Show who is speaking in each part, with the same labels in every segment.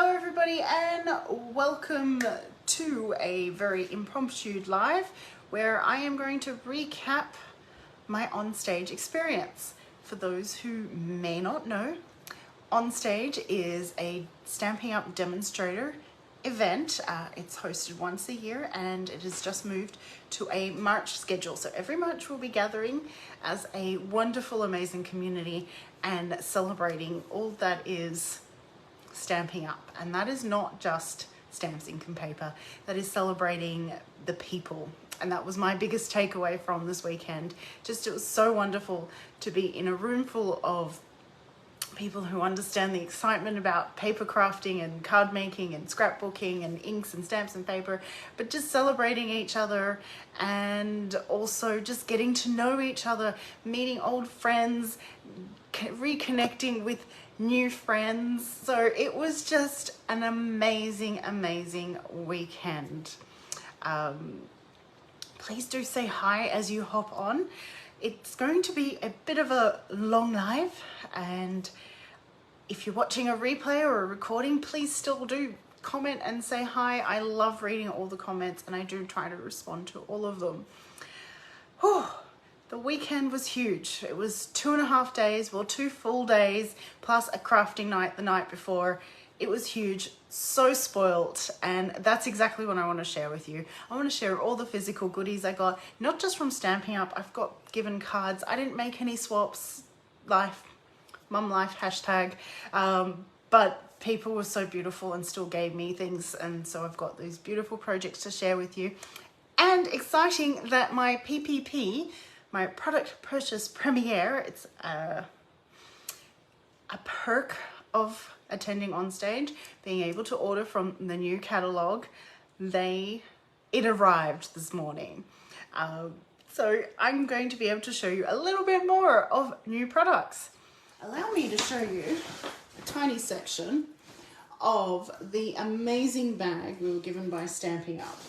Speaker 1: Hello everybody and welcome to a very impromptu live where I am going to recap my onstage experience. For those who may not know, Onstage is a Stampin' Up! Demonstrator event. It's hosted once a year and it has just moved to a March schedule. So every March we'll be gathering as a wonderful, amazing community and celebrating all that is Stampin' Up! And that is not just stamps, ink and paper. That is celebrating the people. And that was my biggest takeaway from this weekend. Just, it was so wonderful to be in a room full of people who understand the excitement about paper crafting and card making and scrapbooking and inks and stamps and paper, but just celebrating each other and also just getting to know each other, meeting old friends, reconnecting with new friends. So it was just an amazing, amazing weekend. Please do say hi as you hop on. It's going to be a bit of a long live, and if you're watching a replay or a recording, please still do comment and say hi. I love reading all the comments and I do try to respond to all of them. Whew. The weekend was huge. It was 2.5 days, well, 2 full days, plus a crafting night the night before. It was huge, so spoilt, and that's exactly what I want to share with you. I want to share all the physical goodies I got, not just from Stampin' Up! I've got given cards. I didn't make any swaps, mum life hashtag, but people were so beautiful and still gave me things, and so I've got these beautiful projects to share with you. And exciting that my PPP, my product purchase premiere, it's a perk of attending Onstage, being able to order from the new catalogue. It arrived this morning. So I'm going to be able to show you a little bit more of new products. Allow me to show you a tiny section of the amazing bag we were given by Stampin' Up!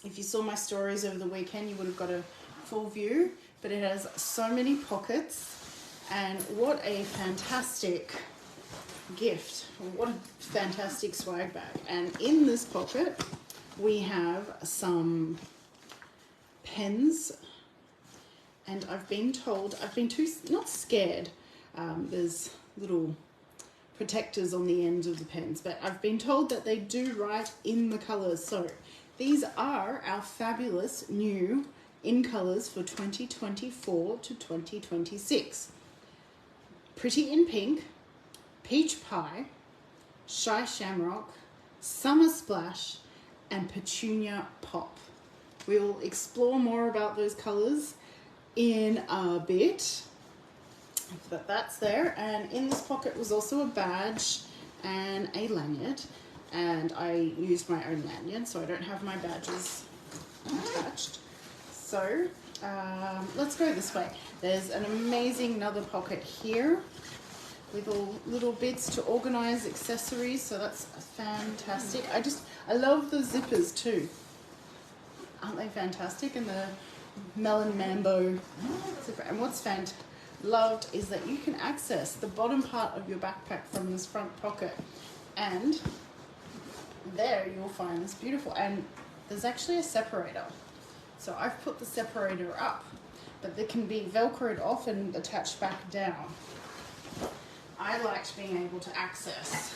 Speaker 1: If you saw my stories over the weekend, you would have got a full view, but it has so many pockets, and what a fantastic gift. What a fantastic swag bag. And in this pocket we have some pens, and I've been told, not scared, there's little protectors on the ends of the pens, but I've been told that they do write in the colours. So these are our fabulous new in colours for 2024 to 2026. Pretty in Pink, Peach Pie, Shy Shamrock, Summer Splash, and Petunia Pop. We'll explore more about those colours in a bit, but that's there. And in this pocket was also a badge and a lanyard, and I used my own lanyard, so I don't have my badges attached. So let's go this way. There's an amazing another pocket here with all little bits to organize accessories, so that's fantastic. I love the zippers too. Aren't they fantastic? And the melon mambo zipper. And what's loved is that you can access the bottom part of your backpack from this front pocket, and there you'll find this beautiful, and there's actually a separator. So I've put the separator up, but they can be velcroed off and attached back down. I liked being able to access.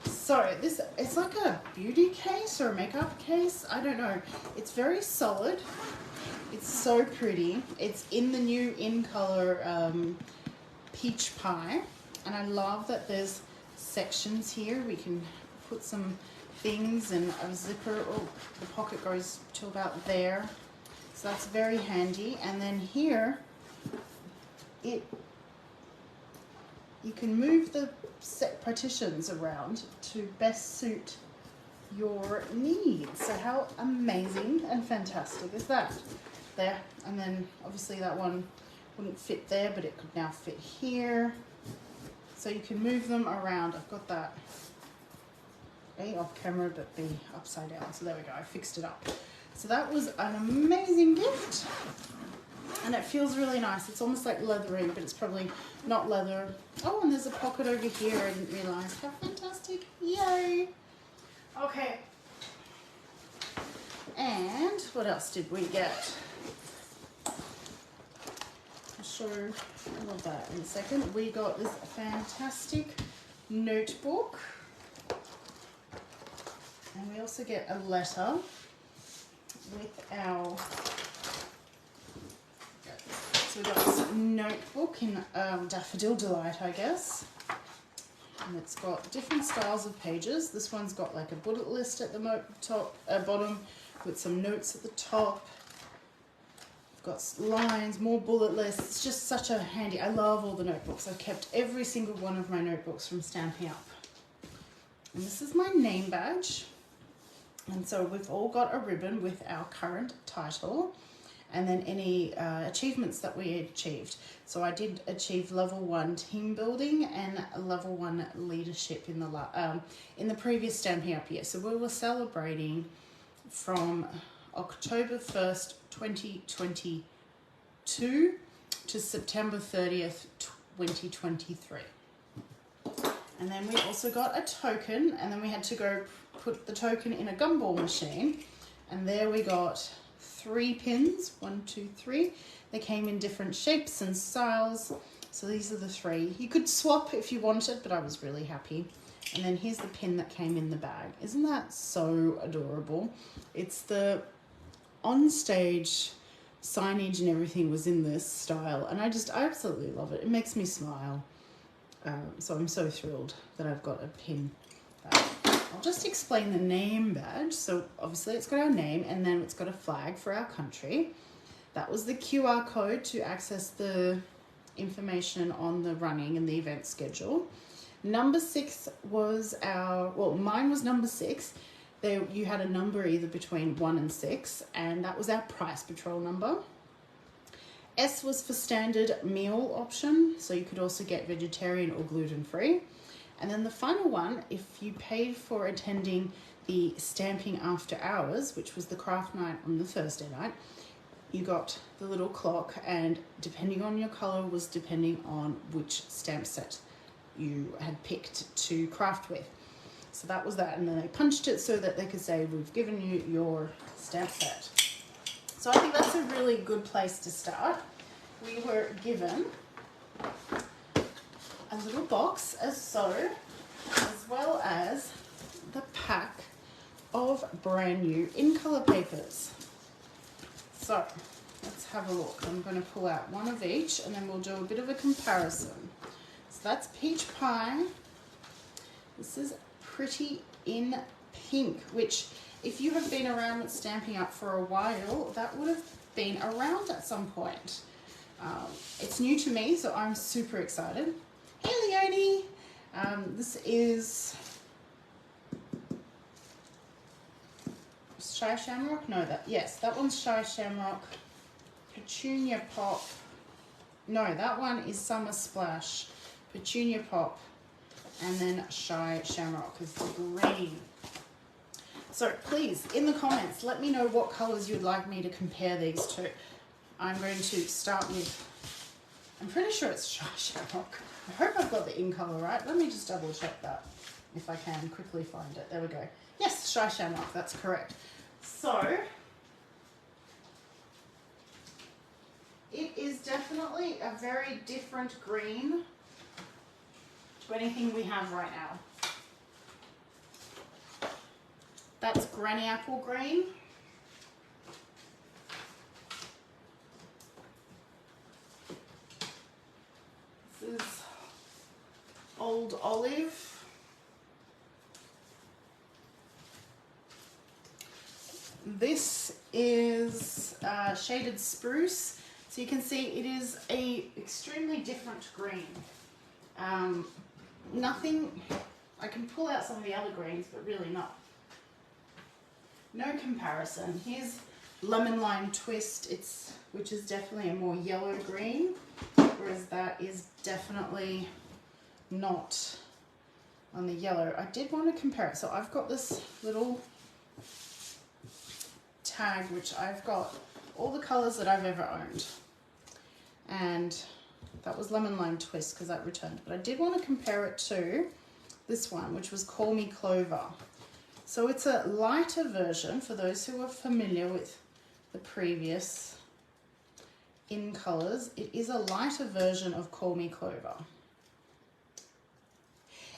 Speaker 1: So it's like a beauty case or a makeup case. I don't know. It's very solid. It's so pretty. It's in the new in color Peach Pie. And I love that there's sections here. We can put some things and a zipper. Oh, the pocket goes to about there. So that's very handy. And then here, you can move the set partitions around to best suit your needs. So how amazing and fantastic is that? There, and then obviously that one wouldn't fit there, but it could now fit here. So you can move them around. I've got that A off camera, but B upside down. So there we go, I fixed it up. So that was an amazing gift. And it feels really nice. It's almost like leathery, but it's probably not leather. Oh, and there's a pocket over here. I didn't realize. How fantastic. Yay. What else did we get? I'll show all of that in a second. We got this fantastic notebook. And we also get a letter with our, so we got this notebook in Daffodil Delight, I guess. And it's got different styles of pages. This one's got like a bullet list at the bottom with some notes at the top. We've got lines, more bullet lists. It's just such a handy, I love all the notebooks. I've kept every single one of my notebooks from Stampin' Up. And this is my name badge. And so we've all got a ribbon with our current title and then any achievements that we achieved. So I did achieve level 1 team building and level 1 leadership in the previous Stampin' Up year. So we were celebrating from October 1st, 2022 to September 30th, 2023. And then we also got a token, and then we had to go put the token in a gumball machine. And there we got 3 pins, 1, 2, 3. They came in different shapes and styles. So these are the 3. You could swap if you wanted, but I was really happy. And then here's the pin that came in the bag. Isn't that so adorable? It's the OnStage signage and everything was in this style. And I absolutely love it. It makes me smile. So I'm so thrilled that I've got a pin. I'll just explain the name badge. So obviously it's got our name and then it's got a flag for our country. That was the QR code to access the information on the running and the event schedule. Number 6 was mine was number 6. You had a number either between 1 and 6, and that was our price patrol number. S was for standard meal option, so you could also get vegetarian or gluten-free. And then the final one, if you paid for attending the Stamping After Hours, which was the craft night on the Thursday night, you got the little clock, and depending on your colour was depending on which stamp set you had picked to craft with. So that was that, and then they punched it so that they could say, we've given you your stamp set. So I think that's a really good place to start. We were given a little box as well as the pack of brand new in colour papers. So let's have a look. I'm going to pull out one of each and then we'll do a bit of a comparison. So that's Peach Pie. This is Pretty in Pink, which if you have been around with Stampin' Up for a while, that would have been around at some point. It's new to me, so I'm super excited. Hey Leonie! This is Shy Shamrock? No, that one's Shy Shamrock. Petunia Pop. No, that one is Summer Splash. Petunia Pop. And then Shy Shamrock is the green. So please, in the comments, let me know what colours you'd like me to compare these to. I'm going to start with, I'm pretty sure it's Shy Shamrock. I hope I've got the in colour right. Let me just double check that, if I can quickly find it. There we go. Yes, Shy Shamrock, that's correct. So, it is definitely a very different green to anything we have right now. That's Granny Apple Green. This is Old Olive. This is Shaded Spruce. So you can see it is a extremely different green. Nothing, I can pull out some of the other greens, but really not. No comparison. Here's Lemon Lime Twist, which is definitely a more yellow green, whereas that is definitely not on the yellow. I did want to compare it. So I've got this little tag, which I've got all the colours that I've ever owned. And that was Lemon Lime Twist because that returned. But I did want to compare it to this one, which was Call Me Clover. So it's a lighter version for those who are familiar with the previous in colours. It is a lighter version of Call Me Clover.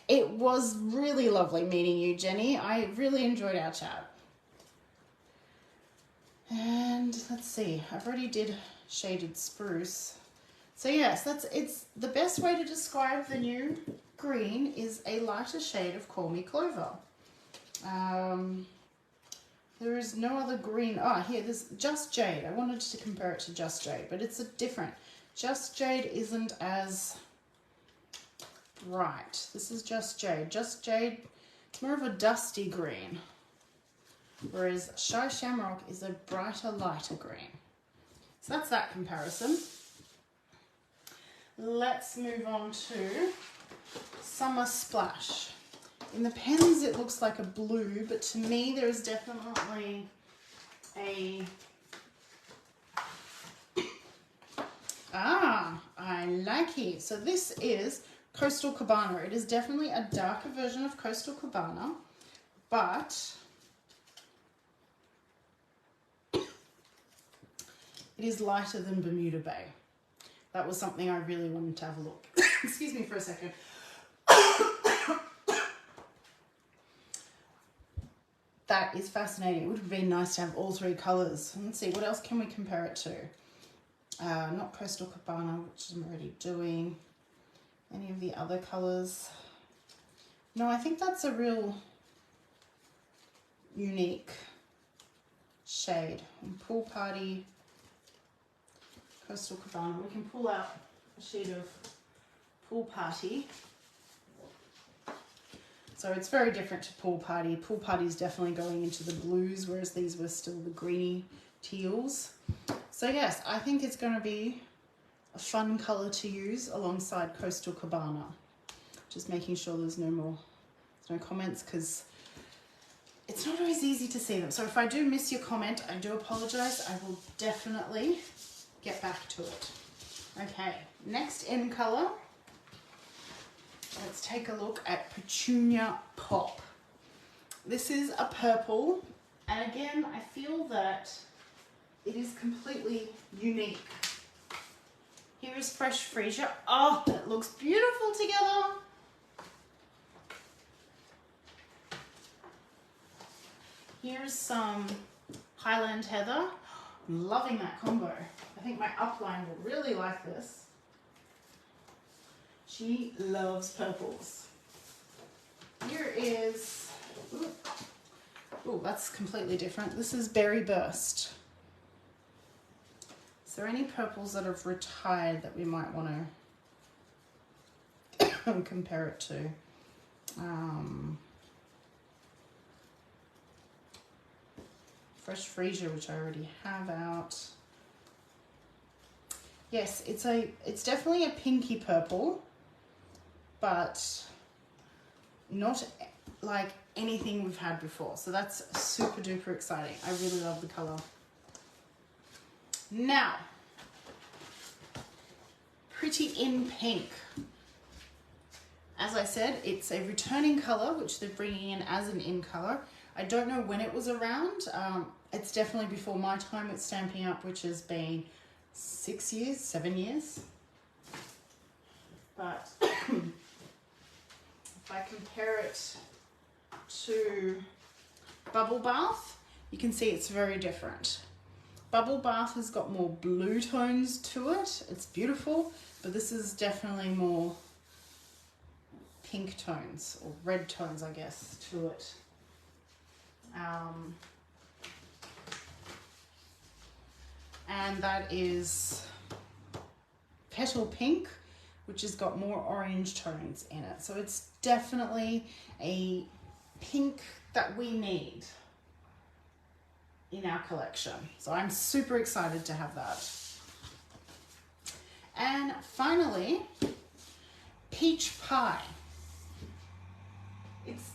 Speaker 1: It was really lovely meeting you, Jenny. I really enjoyed our chat. And let's see, I've already did Shaded Spruce. So yes, it's the best way to describe the new green is a lighter shade of Call Me Clover. There is no other green. Oh, here, there's Just Jade. I wanted to compare it to Just Jade, but it's a different. Just Jade isn't as bright. This is Just Jade. Just Jade, it's more of a dusty green, whereas Shy Shamrock is a brighter, lighter green. So that's that comparison. Let's move on to Summer Splash. In the pens it looks like a blue, but to me there is definitely a... I like it. So this is Coastal Cabana. It is definitely a darker version of Coastal Cabana, but it is lighter than Bermuda Bay. That was something I really wanted to have a look. Excuse me for a second. That is fascinating. It would have been nice to have all three colours. Let's see, what else can we compare it to? Not Coastal Cabana, which I'm already doing. Any of the other colours? No, I think that's a real unique shade. Pool Party, Coastal Cabana. We can pull out a sheet of Pool Party. So it's very different to Pool Party. Pool Party is definitely going into the blues, whereas these were still the greeny teals. So yes, I think it's going to be a fun colour to use alongside Coastal Cabana. Just making sure there's no comments, because it's not always easy to see them. So if I do miss your comment, I do apologise. I will definitely get back to it. Okay, next in colour. Let's take a look at Petunia Pop. This is a purple, and again, I feel that it is completely unique. Here is Fresh Freesia. Oh, that looks beautiful together. Here's some Highland Heather. I'm loving that combo. I think my upline will really like this. She loves purples. Here is, ooh, that's completely different. This is Berry Burst. Is there any purples that have retired that we might want to compare it to? Fresh Freesia, which I already have out. Yes, it's definitely a pinky purple, but not like anything we've had before. So that's super duper exciting. I really love the color. Now, Pretty in Pink. As I said, it's a returning color, which they're bringing in as an in color. I don't know when it was around. It's definitely before my time at Stamping Up, which has been 6 years, 7 years. But if I compare it to Bubble Bath, you can see it's very different. Bubble Bath has got more blue tones to it. It's beautiful, but this is definitely more pink tones, or red tones, I guess, to it. And that is Petal Pink, which has got more orange tones in it. So it's definitely a pink that we need in our collection. So I'm super excited to have that. And finally, Peach Pie. It's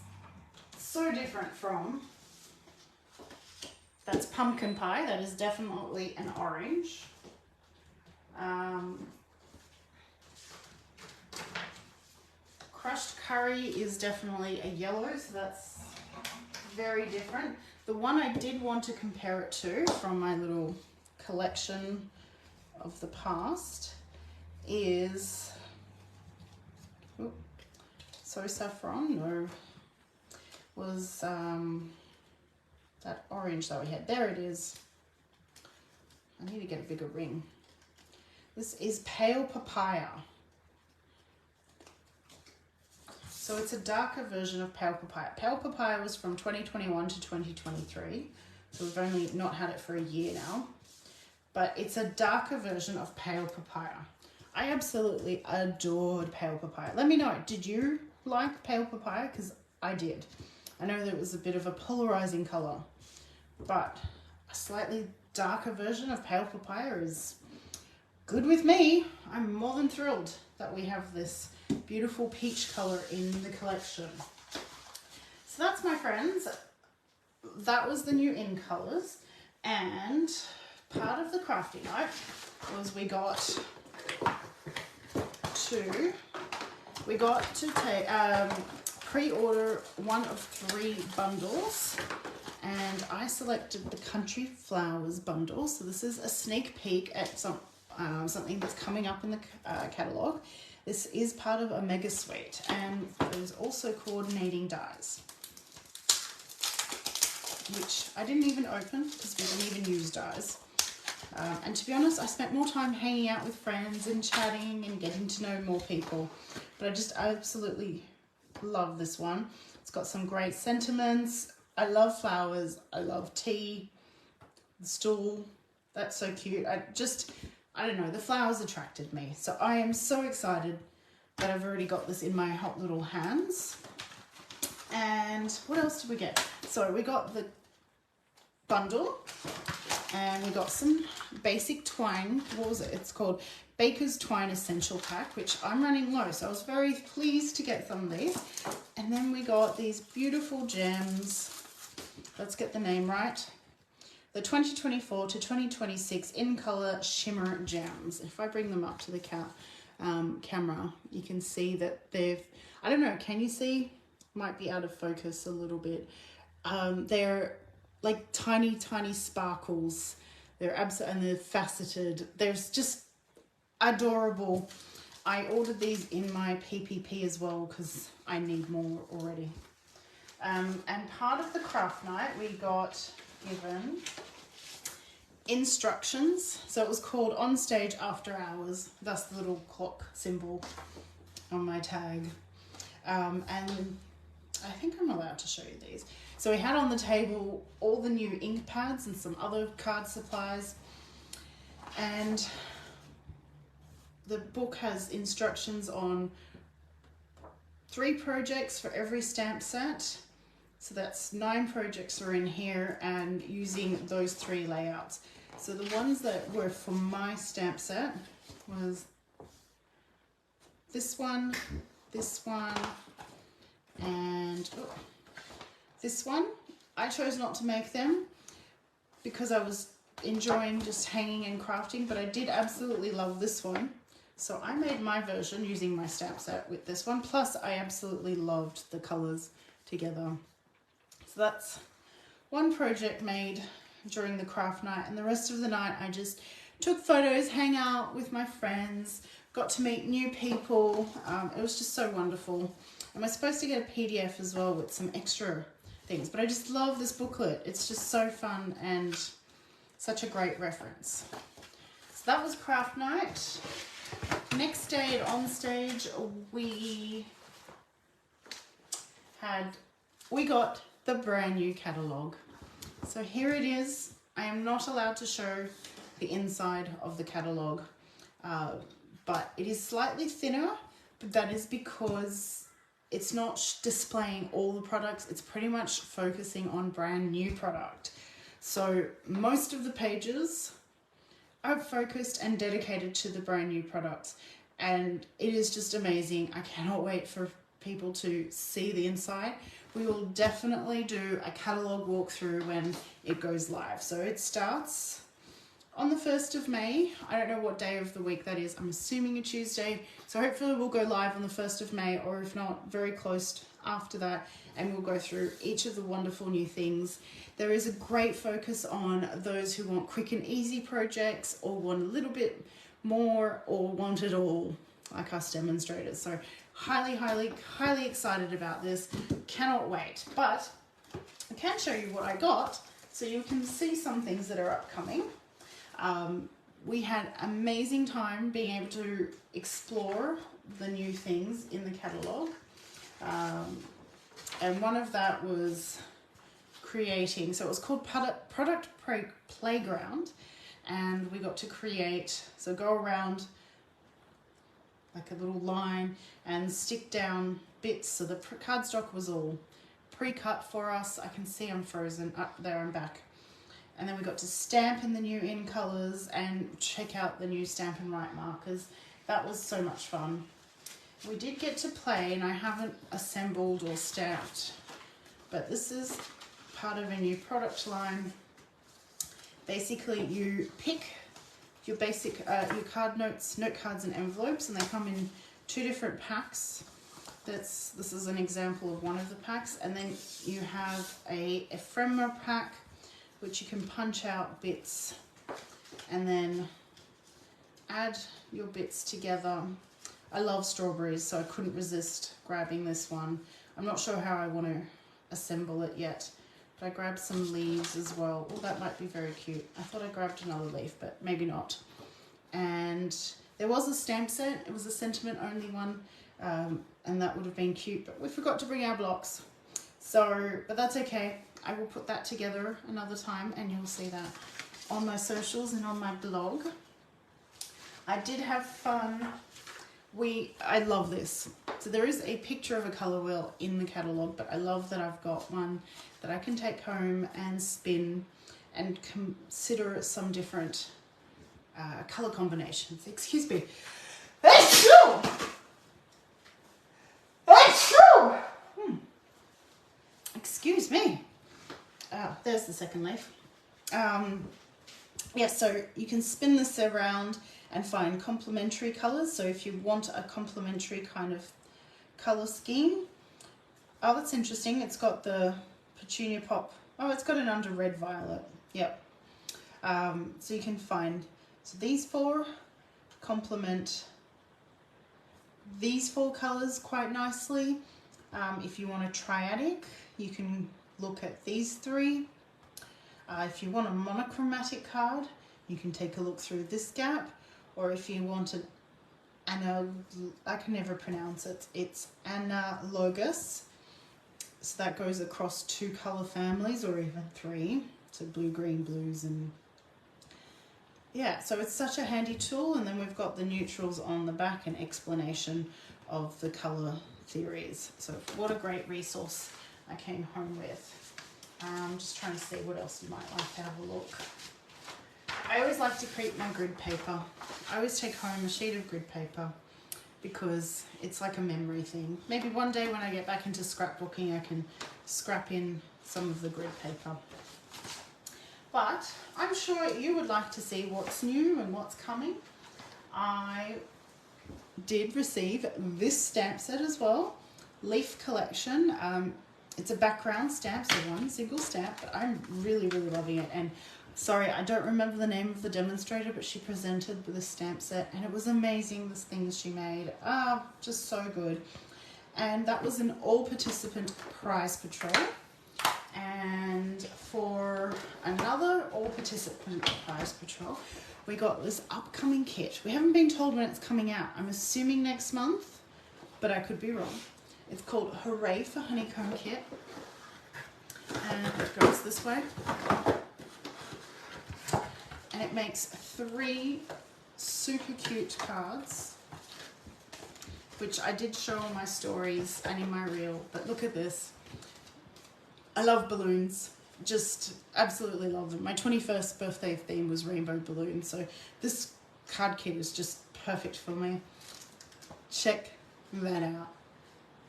Speaker 1: so different from, that's Pumpkin Pie. That is definitely an orange. Crushed Curry is definitely a yellow, so that's very different. The one I did want to compare it to from my little collection of the past is So Saffron, no, was that orange that we had. There it is. I need to get a bigger ring. This is Pale Papaya. So it's a darker version of Pale Papaya. Pale Papaya was from 2021 to 2023. So we've only not had it for a year now. But it's a darker version of Pale Papaya. I absolutely adored Pale Papaya. Let me know, did you like Pale Papaya? Because I did. I know that it was a bit of a polarizing color, but a slightly darker version of Pale Papaya is good with me. I'm more than thrilled that we have this beautiful peach color in the collection. So that's, my friends, that was the new in colors. And part of the crafting night was we got to take pre-order one of 3 bundles, and I selected the Country Flowers bundle. So this is a sneak peek at something that's coming up in the catalogue. This is part of a mega suite, and there's also coordinating dies, which I didn't even open because we didn't even use dies. And to be honest, I spent more time hanging out with friends and chatting and getting to know more people. But I just absolutely love this one. It's got some great sentiments. I love flowers. I love tea. The stool, that's so cute. I don't know, the flowers attracted me. So I am so excited that I've already got this in my hot little hands. And what else did we get? So we got the bundle, and we got some basic twine. What was it? It's called Baker's Twine Essential Pack, which I'm running low, so I was very pleased to get some of these. And then we got these beautiful gems. Let's get the name right. The 2024 to 2026 in color shimmer gems. If I bring them up to the camera, you can see that they've, I don't know, can you see? Might be out of focus a little bit. They're like tiny sparkles. They're and they're faceted. They're just adorable. I ordered these in my PPP as well because I need more already. And part of the craft night, we got given instructions. So it was called OnStage After Hours. That's the little clock symbol on my tag. And I think I'm allowed to show you these. So we had on the table all the new ink pads and some other card supplies. And the book has instructions on 3 projects for every stamp set. So that's 9 projects are in here, and using those 3 layouts. So the ones that were for my stamp set was this one, and this one. I chose not to make them because I was enjoying just hanging and crafting, but I did absolutely love this one. So I made my version using my stamp set with this one. Plus I absolutely loved the colors together. So that's one project made during the craft night, and the rest of the night I just took photos, hang out with my friends, got to meet new people. It was just so wonderful. And we're supposed to get a PDF as well with some extra things, but I just love this booklet. It's just so fun and such a great reference. So that was craft night. Next day at OnStage, we got the brand new catalogue. So here it is. I am not allowed to show the inside of the catalogue, but it is slightly thinner, but that is because it's not displaying all the products. It's pretty much focusing on brand new product. So most of the pages are focused and dedicated to the brand new products, and it is just amazing. I cannot wait for people to see the inside. We will definitely do a catalogue walkthrough when it goes live. So it starts on the 1st of May. I don't know what day of the week that is. I'm assuming a Tuesday. So hopefully we'll go live on the 1st of May, or if not, very close after that, and we'll go through each of the wonderful new things. There is a great focus on those who want quick and easy projects, or want a little bit more, or want it all, like us demonstrators. So highly excited about this. Cannot wait. But I can show you what I got so you can see some things that are upcoming. We had amazing time being able to explore the new things in the catalogue. And one of that was creating, so it was called Product Playground, and we got to create, so go around like a little line and stick down bits. So the cardstock was all pre-cut for us. I can see I'm frozen up there and back. And then we got to stamp in the new in colours and check out the new Stamp and Write markers. That was so much fun. We did get to play, and I haven't assembled or stamped, but this is part of a new product line. Basically, you pick your basic, your card notes, note cards and envelopes, and they come in 2 different packs. This is an example of one of the packs, and then you have a ephemera pack, which you can punch out bits and then add your bits together. I love strawberries, so I couldn't resist grabbing this one. I'm not sure how I want to assemble it yet, but I grabbed some leaves as well. Oh, that might be very cute. I thought I grabbed another leaf, but maybe not. And there was a stamp set. It was a sentiment only one, and that would have been cute, but we forgot to bring our blocks. So, but that's okay. I will put that together another time, and you'll see that on my socials and on my blog. I did have fun. I love this. So there is a picture of a colour wheel in the catalogue, but I love that I've got one that I can take home and spin and consider some different colour combinations. Excuse me. Excuse me. There's the second leaf. Yeah, so you can spin this around and find complementary colours. So if you want a complementary kind of colour scheme. Oh, that's interesting. It's got the petunia pop. Oh, it's got an under red violet. Yep. So you can find, so these 4 complement these 4 colours quite nicely. If you want a triadic, you can look at these 3. If you want a monochromatic card, you can take a look through this gap. Or if you want I can never pronounce it, it's analogous. So that goes across 2 colour families, or even 3. So blue, green, blues, and yeah, so it's such a handy tool. And then we've got the neutrals on the back, and explanation of the colour theories. So what a great resource I came home with. I'm just trying to see what else you might like to have a look. I always like to keep my grid paper. I always take home a sheet of grid paper because it's like a memory thing. Maybe one day when I get back into scrapbooking, I can scrap in some of the grid paper. But I'm sure you would like to see what's new and what's coming. I did receive this stamp set as well, Leaf Collection. It's a background stamp, so 1 single stamp, but I'm really loving it. And sorry, I don't remember the name of the demonstrator, but she presented with a stamp set, and it was amazing, the things she made. Just so good. And that was an all-participant prize patrol. And for another all-participant prize patrol, we got this upcoming kit. We haven't been told when it's coming out. I'm assuming next month, but I could be wrong. It's called Hooray for Honeycomb Kit. And it goes this way. And it makes 3 super cute cards, which I did show on my stories and in my reel. But look at this. I love balloons. Just absolutely love them. My 21st birthday theme was rainbow balloons, so this card kit is just perfect for me. Check that out.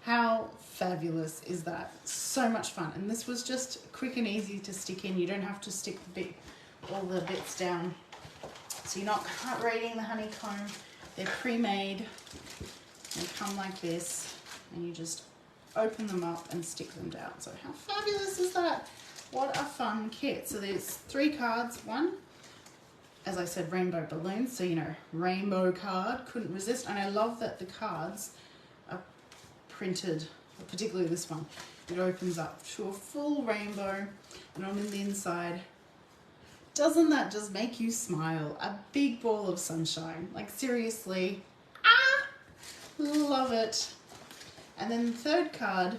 Speaker 1: How fabulous is that? So much fun. And this was just quick and easy to stick in. You don't have to stick all the bits down. So you're not raiding the honeycomb. They're pre-made. They come like this, and you just open them up and stick them down. So how fabulous is that? What a fun kit. So there's 3 cards. One, as I said, rainbow balloons. So, you know, rainbow card, couldn't resist. And I love that the cards are printed, particularly this one. It opens up to a full rainbow, and on the inside, doesn't that just make you smile? A big ball of sunshine. Like, seriously, love it. And then the third card,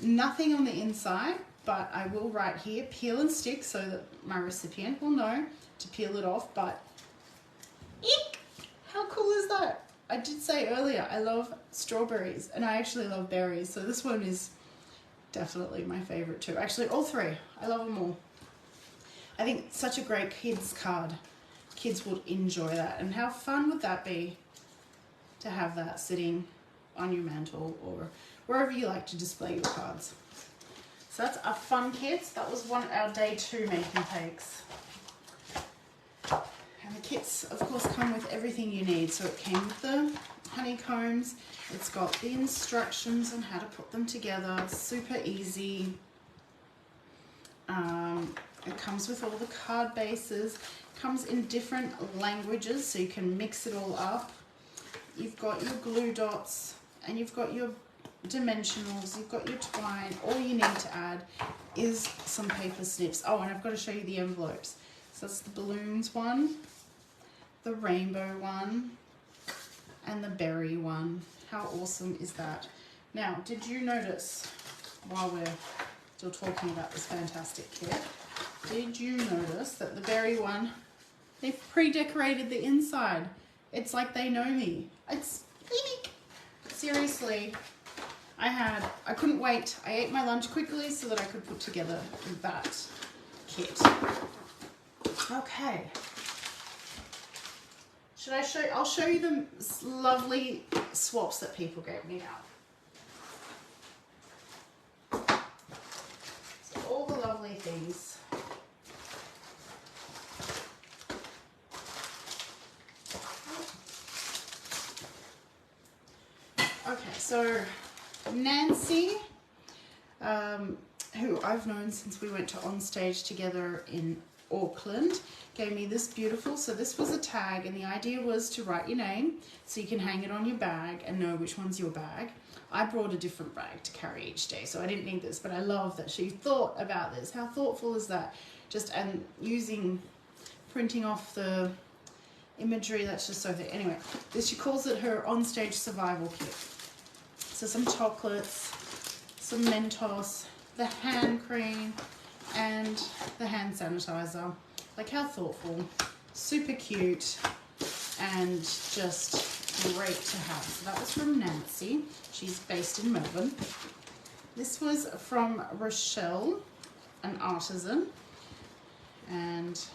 Speaker 1: nothing on the inside, but I will write here, peel and stick, so that my recipient will know to peel it off. But eek, how cool is that? I did say earlier, I love strawberries, and I actually love berries, so this one is definitely my favorite too. Actually, all 3. I love them all. I think it's such a great kids card. Kids would enjoy that. And how fun would that be to have that sitting on your mantle or wherever you like to display your cards. So that's a fun kit. That was our day 2 making cakes. And the kits, of course, come with everything you need. So it came with the honeycombs. It's got the instructions on how to put them together. Super easy. It comes with all the card bases. It comes in different languages, so you can mix it all up. You've got your glue dots, and you've got your dimensionals, you've got your twine. All you need to add is some paper snips. Oh, and I've got to show you the envelopes. So that's the balloons one, the rainbow one, and the berry one. How awesome is that? Now, did you notice, while we're still talking about this fantastic kit, did you notice that the berry one, they've pre-decorated the inside? It's like they know me. It's unique. Seriously, I couldn't wait. I ate my lunch quickly so that I could put together that kit. Okay. Should I show you? I'll show you the lovely swaps that people gave me now. So all the lovely things. Okay, so Nancy, who I've known since we went to OnStage together in Auckland, gave me this beautiful, so this was a tag, and the idea was to write your name so you can hang it on your bag and know which one's your bag. I brought a different bag to carry each day, so I didn't need this, but I love that she thought about this. How thoughtful is that? Just, and printing off the imagery, that's just so thick. Anyway, she calls it her OnStage survival kit. So some chocolates, some Mentos, the hand cream, and the hand sanitizer. Like, how thoughtful, super cute, and just great to have. So that was from Nancy. She's based in Melbourne. This was from Rochelle, an artisan, and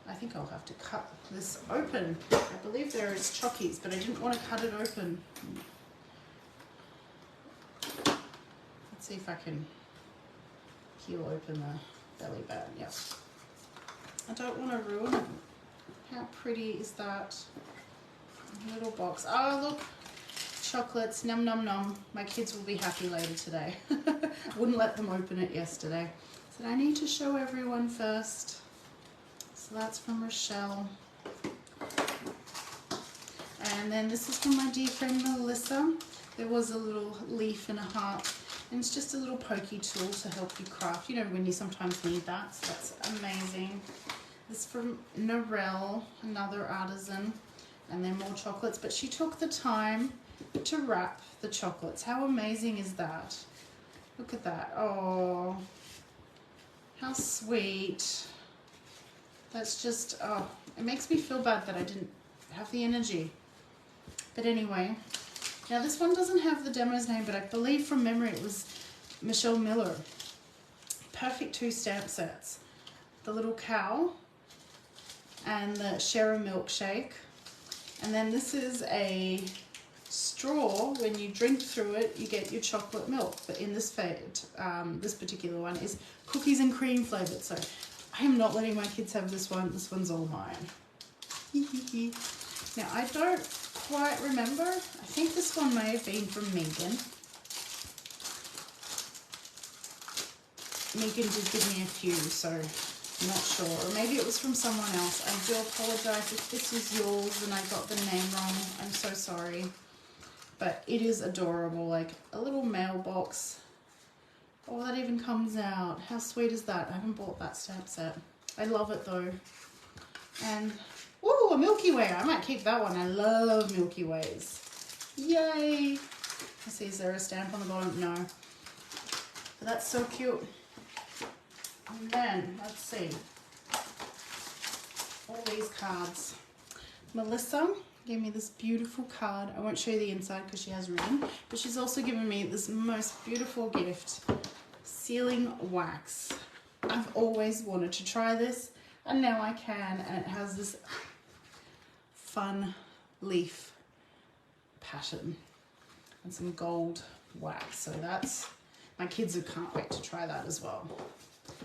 Speaker 1: I think I'll have to cut this open. I believe there is chockies, but I didn't want to cut it open. Let's see if I can peel open the belly button. Yep. I don't want to ruin it. How pretty is that? Little box. Oh, look. Chocolates. Num num num. My kids will be happy later today. Wouldn't let them open it yesterday. Said I need to show everyone first. So that's from Rochelle. And then this is from my dear friend Melissa. There was a little leaf and a heart. And it's just a little pokey tool to help you craft. You know, when you sometimes need that. So that's amazing. This is from Narelle, another artisan. And then more chocolates. But she took the time to wrap the chocolates. How amazing is that? Look at that. Oh, how sweet. That's just, oh, it makes me feel bad that I didn't have the energy. But anyway, now this one doesn't have the demo's name, but I believe from memory it was Michelle Miller. Perfect 2 stamp sets. The little cow and the Share a milkshake. And then this is a straw. When you drink through it, you get your chocolate milk. But in this this particular one is cookies and cream flavored. So I am not letting my kids have this one. This one's all mine. Now, I don't quite remember. I think this one may have been from Megan. Megan did give me a few, so I'm not sure. Or maybe it was from someone else. I do apologise if this is yours and I got the name wrong. I'm so sorry. But it is adorable, like a little mailbox. Oh, that even comes out. How sweet is that? I haven't bought that stamp set. I love it though. And, ooh, a Milky Way. I might keep that one. I love Milky Ways. Yay. Let's see, is there a stamp on the bottom? No. But that's so cute. And then, let's see. All these cards. Melissa gave me this beautiful card. I won't show you the inside because she has written, but she's also given me this most beautiful gift, sealing wax. I've always wanted to try this and now I can, and it has this fun leaf pattern and some gold wax. So that's, my kids can't wait to try that as well.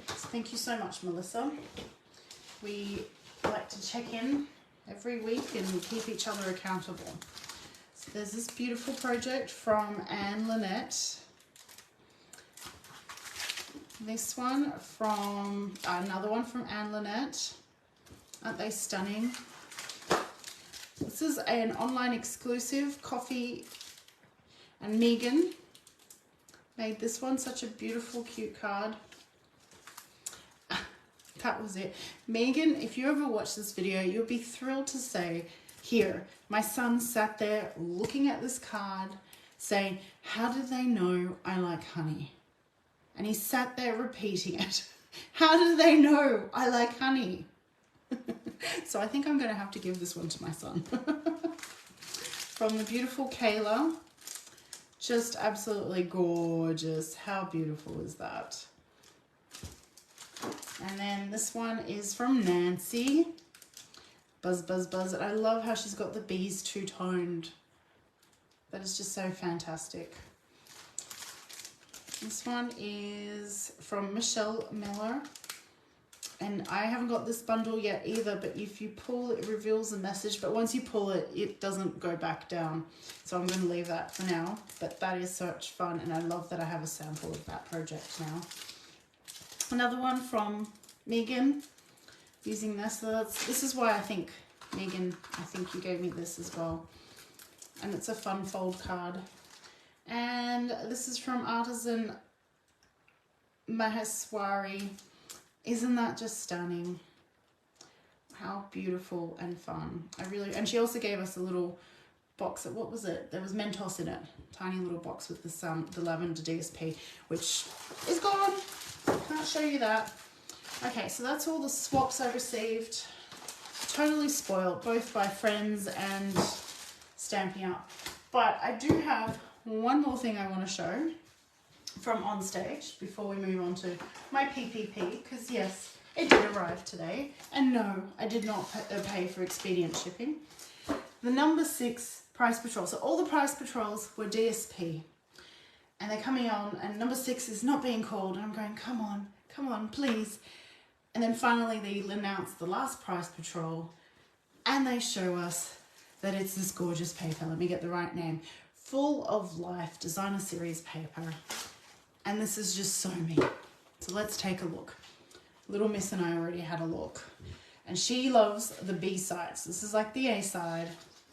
Speaker 1: So thank you so much, Melissa. We like to check in every week and keep each other accountable. So there's this beautiful project from Anne Lynette. This one from, another one from Anne Lynette. Aren't they stunning? This is an online exclusive, Coffee and Megan made this one, such a beautiful, cute card. That was it. Megan, if you ever watch this video, you'll be thrilled to say, here, my son sat there looking at this card saying, how did they know I like honey? And he sat there repeating it. How do they know I like honey? So I think I'm going to have to give this one to my son. From the beautiful Kayla. Just absolutely gorgeous. How beautiful is that? And then this one is from Nancy. Buzz, buzz, buzz. I love how she's got the bees two-toned. That is just so fantastic. This one is from Michelle Miller. And I haven't got this bundle yet either, but if you pull, it reveals a message. But once you pull it, it doesn't go back down. So I'm going to leave that for now. But that is such fun, and I love that I have a sample of that project now. Another one from Megan, using this. So this is why I think, Megan, I think you gave me this as well. And it's a fun fold card. And this is from Artisan Maheswari. Isn't that just stunning? How beautiful and fun. And she also gave us a little box. What was it? There was Mentos in it. Tiny little box with this, the lavender DSP, which is gone. Can't show you that. Okay, so that's all the swaps I received. Totally spoiled, both by friends and Stampin' Up. But I do have one more thing I want to show from OnStage before we move on to my PPP, because yes, it did arrive today, and no, I did not pay for expedient shipping. The number 6 price patrol. So all the price patrols were DSP, and they're coming on, and number 6 is not being called, and I'm going, come on, please. And then finally they announce the last price patrol, and they show us that it's this gorgeous paper. Let me get the right name. Full of Life Designer Series paper. And this is just so me. So let's take a look. Little Miss and I already had a look. And she loves the B sides. This is like the A side,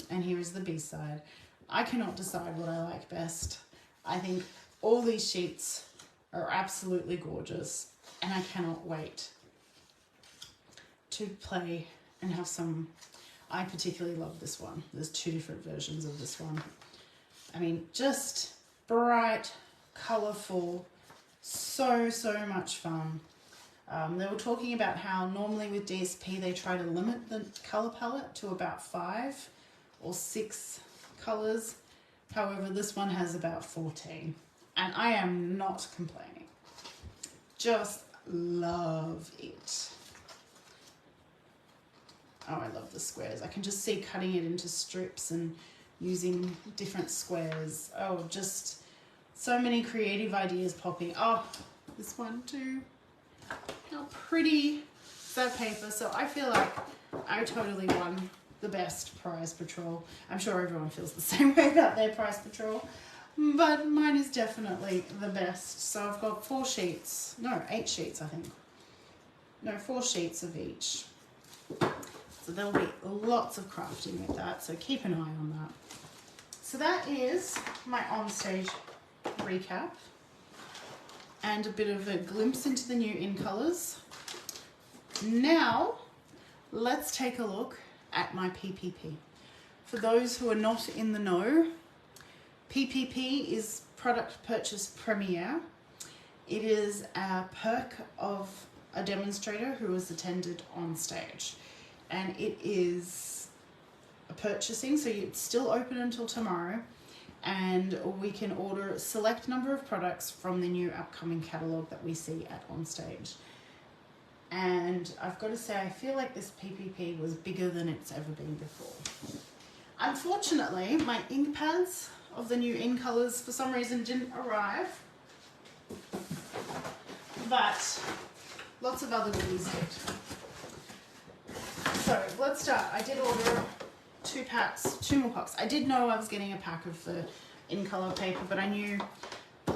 Speaker 1: and here is the B side. I cannot decide what I like best. I think all these sheets are absolutely gorgeous, and I cannot wait to play and have some. I particularly love this one. There's 2 different versions of this one. I mean, just bright, colourful, so much fun. They were talking about how normally with DSP they try to limit the colour palette to about 5 or 6 colours. However, this one has about 14, and I am not complaining. Just love it. Oh, I love the squares. I can just see cutting it into strips and using different squares. Oh, just so many creative ideas popping. Oh, this one too. How pretty is that paper? So I feel like I totally won the best prize patrol. I'm sure everyone feels the same way about their prize patrol. but mine is definitely the best. So I've got 8 sheets, I think. No, 4 sheets of each. So there'll be lots of crafting with that, so keep an eye on that. So that is my onstage recap and a bit of a glimpse into the new in colours. Now, let's take a look at my PPP. For those who are not in the know, PPP is Product Purchase Premier. It is a perk of a demonstrator who has attended on stage. And it is a purchasing, so it's still open until tomorrow. And we can order a select number of products from the new upcoming catalogue that we see at OnStage. And I've got to say, I feel like this PPP was bigger than it's ever been before. Unfortunately, my ink pads of the new in colours for some reason didn't arrive, but lots of other goodies did. So let's start. I did order 2 more packs. I did know I was getting a pack of the in colour paper, but I knew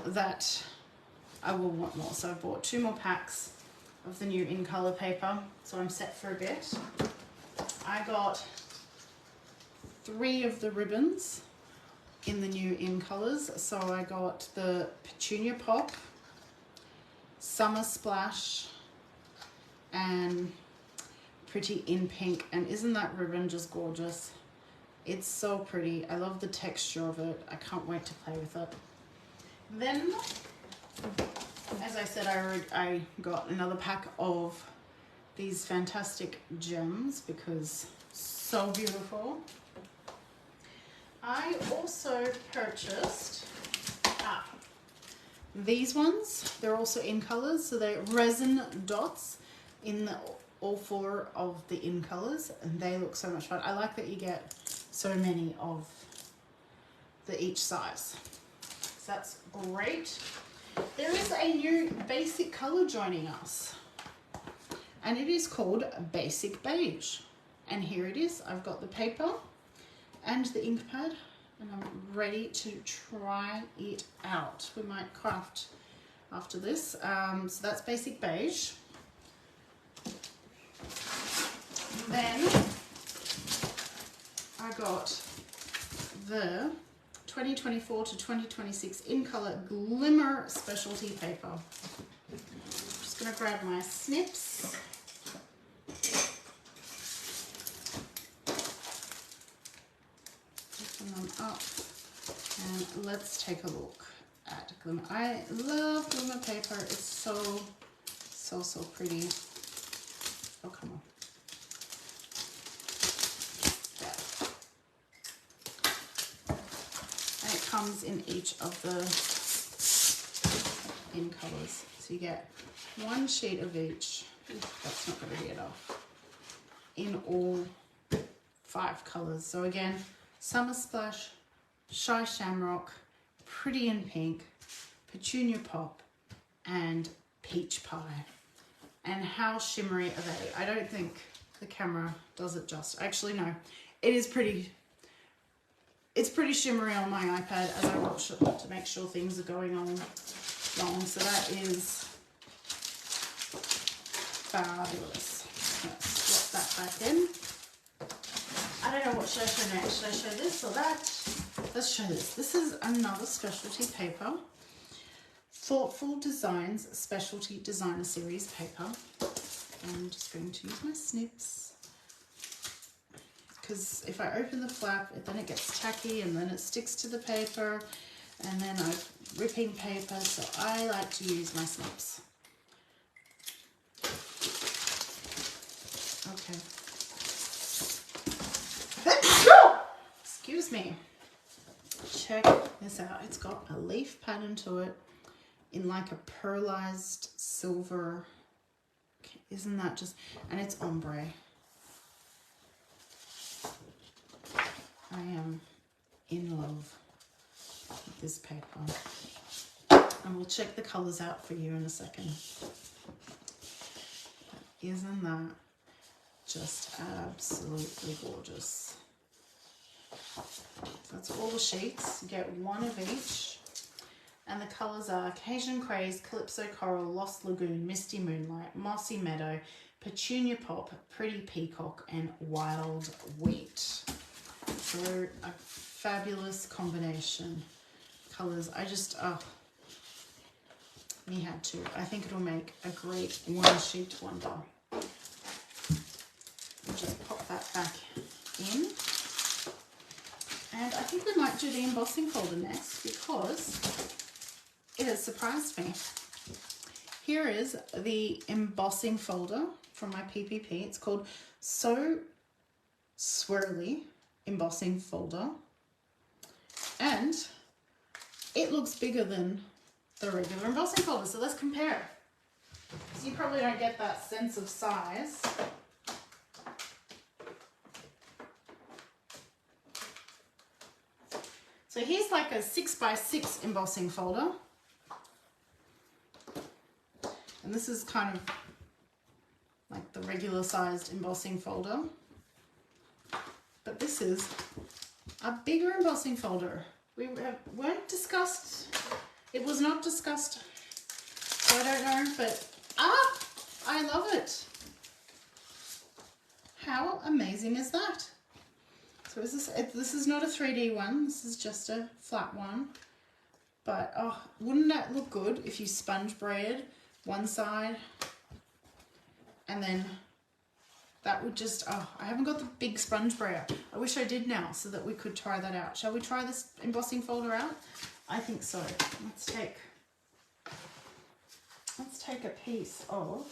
Speaker 1: that I will want more. So I bought 2 more packs of the new in colour paper, so I'm set for a bit. I got 3 of the ribbons in the new in colours. So I got the Petunia Pop, Summer Splash, and Pretty in Pink. And isn't that ribbon just gorgeous? It's so pretty. I love the texture of it. I can't wait to play with it. Then, as I said, I got another pack of these fantastic gems because so beautiful. I also purchased these ones. They're also in colours, so they're resin dots in all 4 of the in colours, and they look so much fun. I like that you get so many of each size. So that's great. There is a new basic colour joining us, and it is called Basic Beige. And here it is. I've got the paper and the ink pad, and I'm ready to try it out. We might craft after this. So that's Basic Beige. Then I got the 2024 to 2026 in colour Glimmer specialty paper. I'm just going to grab my snips. Open them up and let's take a look at Glimmer. I love Glimmer paper. It's so pretty. Oh, come on. Comes in each of the in colours, so you get 1 sheet of each. That's not going to be enough. In all 5 colours. So again, Summer Splash, Shy Shamrock, Pretty in Pink, Petunia Pop, and Peach Pie. And how shimmery are they? I don't think the camera does it justice. Actually, no, it is pretty. It's pretty shimmery on my iPad as I watch it to make sure things are going on wrong. So that is fabulous. Let's swap that back in. I don't know what should I show next. Should I show this or that? Let's show this. This is another specialty paper. Thoughtful Designs Specialty Designer Series paper. I'm just going to use my snips, because if I open the flap, then it gets tacky and then it sticks to the paper, and then I'm ripping paper, so I like to use my snips. Okay. Excuse me. Check this out. It's got a leaf pattern to it in like a pearlized silver. Okay, isn't that just, and it's ombre. I am in love with this paper. And we'll check the colours out for you in a second. Isn't that just absolutely gorgeous? So that's all the sheets. You get one of each. And the colours are Cajun Craze, Calypso Coral, Lost Lagoon, Misty Moonlight, Mossy Meadow, Petunia Pop, Pretty Peacock, and Wild Wheat. So a fabulous combination colours. I just, me had to. I think it'll make a great one sheet wonder. I'll just pop that back in. And I think we might do the embossing folder next because it has surprised me. Here is the embossing folder from my PPP. It's called So Swirly Embossing Folder. And it looks bigger than the regular embossing folder. So let's compare. So you probably don't get that sense of size. So here's like a 6x6 embossing folder. And this is kind of like the regular sized embossing folder. But this is a bigger embossing folder. We weren't discussed. It was not discussed. So I don't know, but I love it. How amazing is that? So this is not a 3D one. This is just a flat one. But wouldn't that look good if you sponge braided one side and then that would just, I haven't got the big sponge brayer. I wish I did now so that we could try that out. Shall we try this embossing folder out? I think so. Let's take a piece of,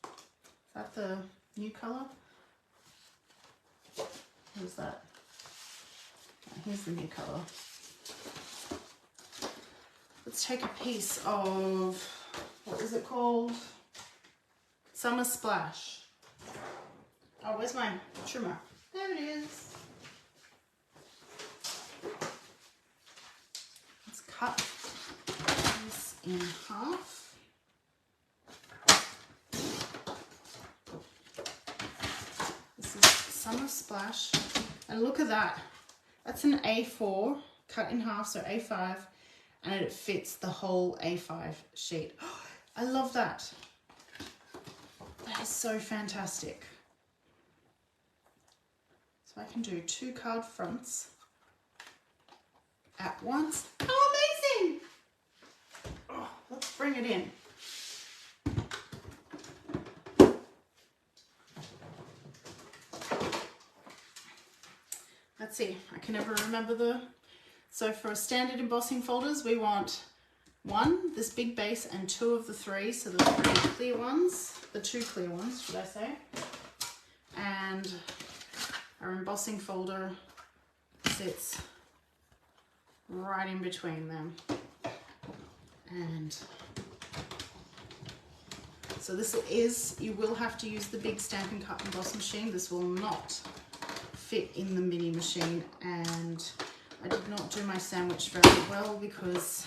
Speaker 1: is that the new colour? Who's that? Here's the new colour. Let's take a piece of, what is it called? Summer Splash. Oh, where's my trimmer? There it is. Let's cut this in half. This is Summer Splash. And look at that. That's an A4 cut in half, so A5. And it fits the whole A5 sheet. I love that. That is so fantastic. So I can do 2 card fronts at once. How amazing! Oh, let's bring it in. Let's see, I can never remember so for standard embossing folders, we want 1, this big base, and 2 of the 3, so the 3 clear ones, the 2 clear ones, should I say. And our embossing folder sits right in between them. And so this is, you will have to use the big Stampin' Cut emboss machine. This will not fit in the mini machine, and I did not do my sandwich very well because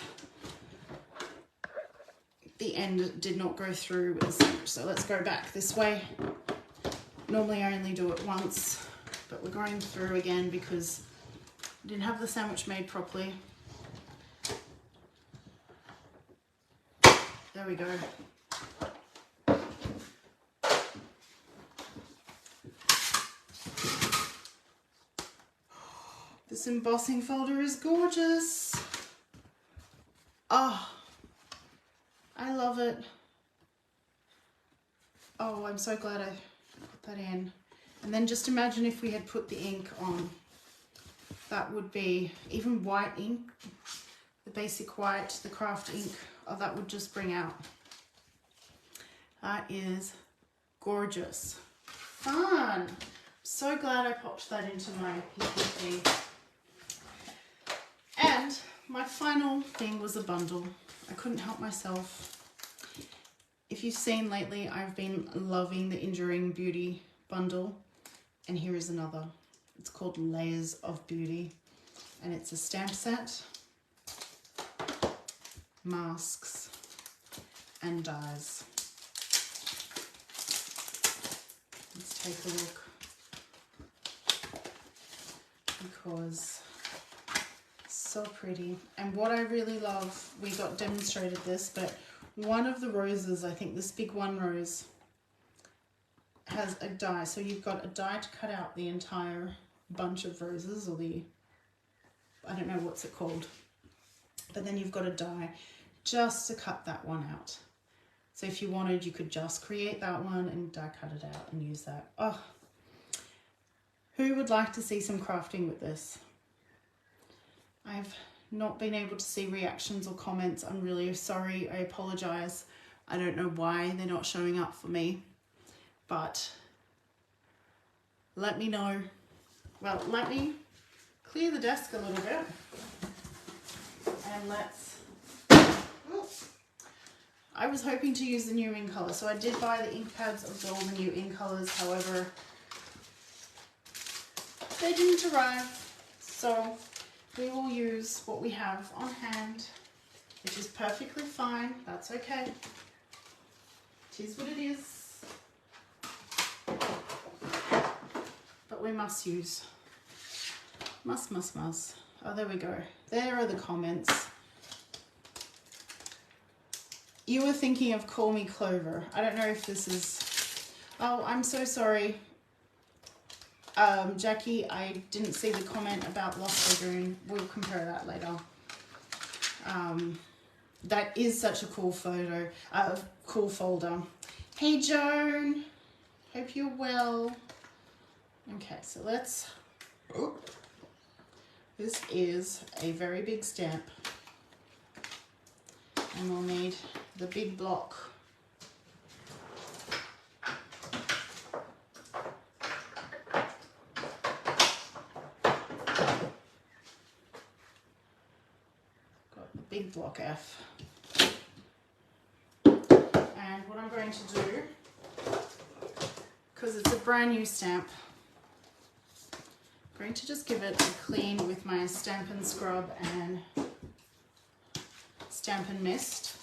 Speaker 1: the end did not go through with the sandwich. So let's go back this way. Normally I only do it once, but we're going through again because I didn't have the sandwich made properly. There we go. This embossing folder is gorgeous. Oh, I love it. Oh, I'm so glad I put that in. And then just imagine if we had put the ink on. That would be, even white ink, the basic white, the craft ink, oh, that would just bring out. That is gorgeous. Fun. So glad I popped that into my PPP. And my final thing was a bundle. I couldn't help myself. If you've seen lately, I've been loving the Enduring Beauty bundle. And here is another. It's called Layers of Beauty. And it's a stamp set, masks, and dies. Let's take a look. because it's so pretty. And what I really love, we got demonstrated this, but one of the roses, I think this big one rose, has a die. So you've got a die to cut out the entire bunch of roses, or the, I don't know what's it called, but then you've got a die just to cut that one out. So if you wanted, you could just create that one and die cut it out and use that. Oh, who would like to see some crafting with this? I've not been able to see reactions or comments. I'm really sorry. I apologize. I don't know why they're not showing up for me, but let me know. Well, let me clear the desk a little bit and let's, I was hoping to use the new ink color. So I did buy the ink pads of all the new ink colors. However, they didn't arrive. So we will use what we have on hand, which is perfectly fine. That's okay. It is what it is. But we must use. Must. Oh, there we go. There are the comments. You were thinking of Call Me Clover. I don't know if this is... Oh, I'm so sorry. Jackie, I didn't see the comment about Lost Lagoon. We'll compare that later. That is such a cool photo, cool folder. Hey Joan, hope you're well. Okay, so let's, this is a very big stamp. And we'll need the big block. Big block F. And what I'm going to do, because it's a brand new stamp, I'm going to just give it a clean with my Stamp and Scrub and Stamp and Mist,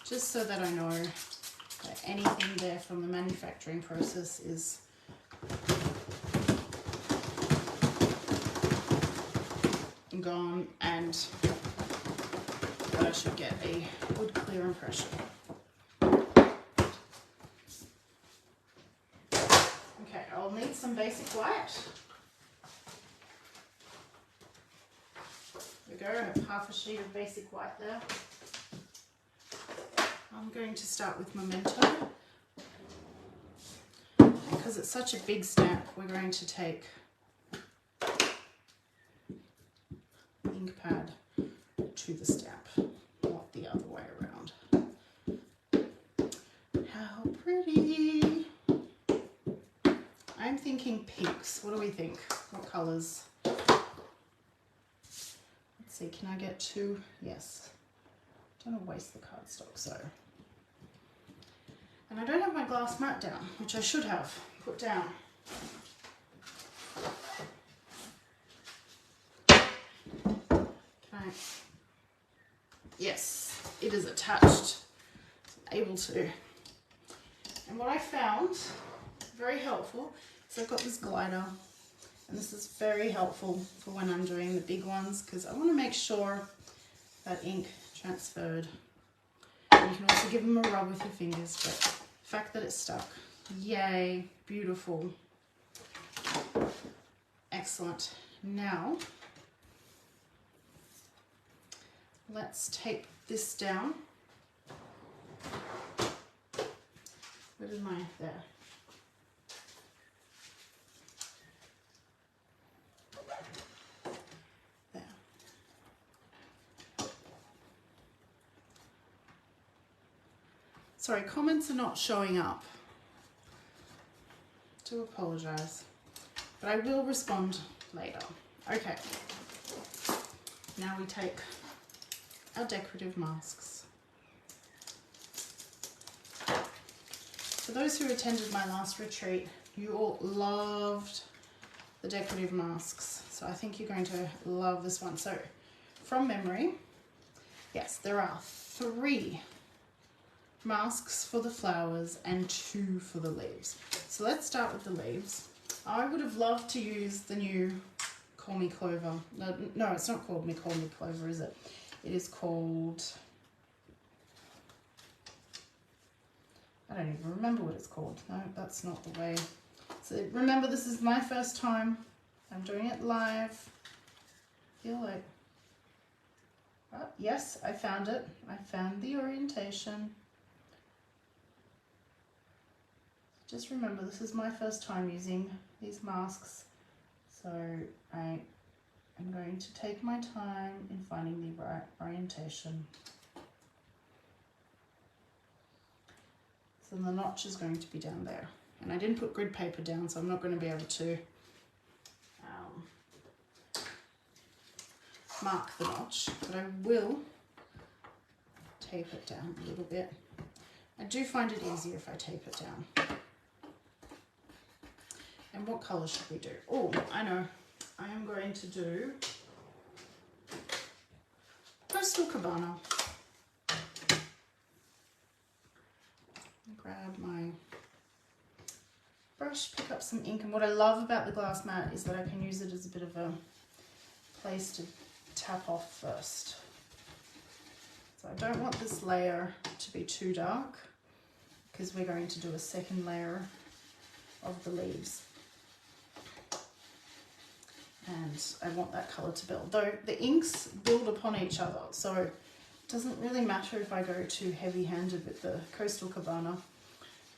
Speaker 1: just so that I know that anything there from the manufacturing process is gone, and that I should get a good clear impression. Okay, I'll need some basic white. There we go, I have half a sheet of basic white there. I'm going to start with Memento. Because it's such a big stamp, we're going to take ink pad to the stamp, not the other way around. How pretty! I'm thinking pinks. What do we think? What colours? Let's see, can I get two? Yes. Don't want to waste the cardstock, so. And I don't have my glass mat down, which I should have put down. Yes, it is attached. I'm able to. And what I found very helpful is I've got this glider, and this is very helpful for when I'm doing the big ones, because I want to make sure that ink transferred. And you can also give them a rub with your fingers, but the fact that it's stuck, yay, beautiful. Excellent. Now let's tape this down. Where did my, there. There. Sorry, comments are not showing up. I do apologize, but I will respond later. Okay, now we take our decorative masks. For those who attended my last retreat, you all loved the decorative masks, so I think you're going to love this one. So from memory, yes, there are 3 masks for the flowers and 2 for the leaves. So let's start with the leaves. I would have loved to use the new Call Me Clover. No, it's not called Call Me Clover, is it? It is called... I don't even remember what it's called. No, that's not the way. So remember, this is my first time. I'm doing it live. I feel like... Oh, yes, I found it. I found the orientation. Just remember, this is my first time using these masks. So I am going to take my time in finding the right orientation. So the notch is going to be down there. And I didn't put grid paper down, so I'm not going to be able to mark the notch, but I will tape it down a little bit. I do find it easier if I tape it down. And what colour should we do? Oh, I know. I am going to do Coastal Cabana. Grab my brush, pick up some ink, and what I love about the glass mat is that I can use it as a bit of a place to tap off first. So I don't want this layer to be too dark because we're going to do a second layer of the leaves. And I want that colour to build. Though the inks build upon each other, so it doesn't really matter if I go too heavy-handed with the Coastal Cabana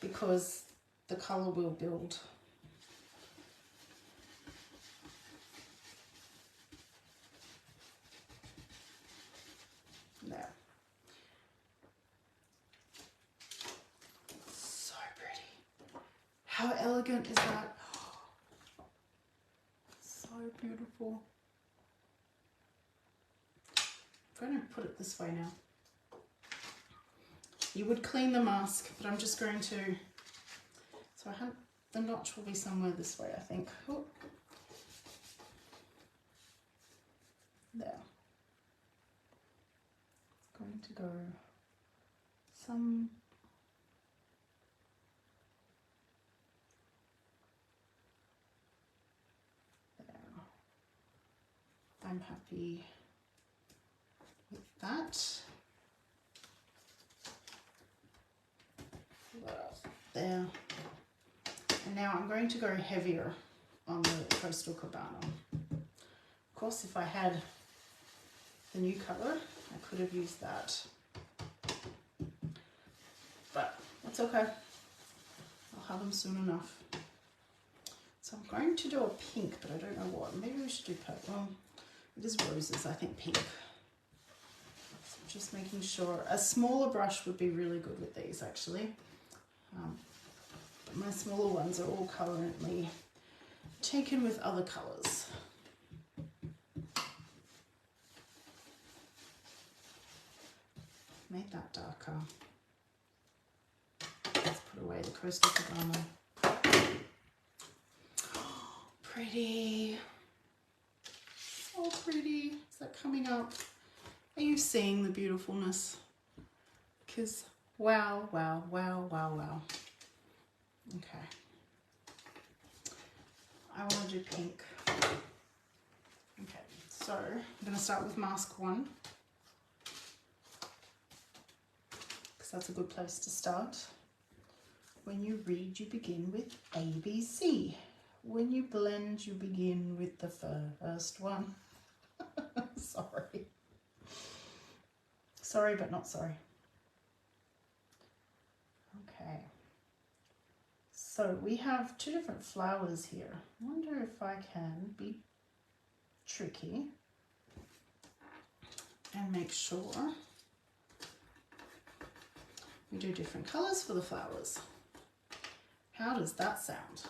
Speaker 1: because the colour will build. There. So pretty. How elegant is that? So beautiful. I'm going to put it this way now. You would clean the mask, but I'm just going to, so I have, the notch will be somewhere this way, I think. Oh. There. It's going to go some, there. I'm happy with that. There. And now I'm going to go heavier on the Coastal Cabana. Of course, if I had the new colour, I could have used that. But that's okay. I'll have them soon enough. So I'm going to do a pink, but I don't know what. Maybe we should do purple. Well, it is roses, I think pink. So just making sure. A smaller brush would be really good with these, actually. But my smaller ones are all currently taken with other colours. Made that darker. Let's put away the Coastal Cabana. Pretty. So pretty. Is that coming up? Are you seeing the beautifulness? Because wow, wow, wow, wow, wow. Okay. I want to do pink. Okay, so I'm going to start with mask 1. Because that's a good place to start. When you read, you begin with ABC. When you blend, you begin with the first one. Sorry. Sorry, but not sorry. Okay. So we have 2 different flowers here. I wonder if I can be tricky and make sure we do different colours for the flowers. How does that sound?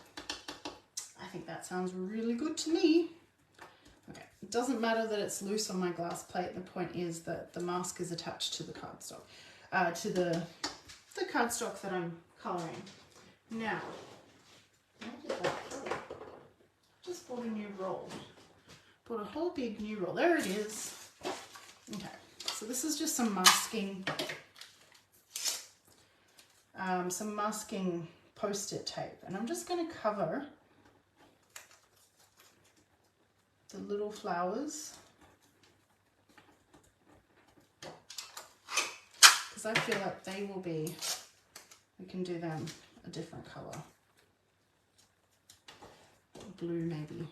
Speaker 1: I think that sounds really good to me. Okay, it doesn't matter that it's loose on my glass plate. The point is that the mask is attached to the cardstock, to the cardstock that I'm colouring. Now, where did that go? Just bought a new roll. Bought a whole big new roll. There it is. Okay, so this is just some masking post-it tape, and I'm just going to cover the little flowers, because I feel like they will be, we can do them a different color, blue maybe.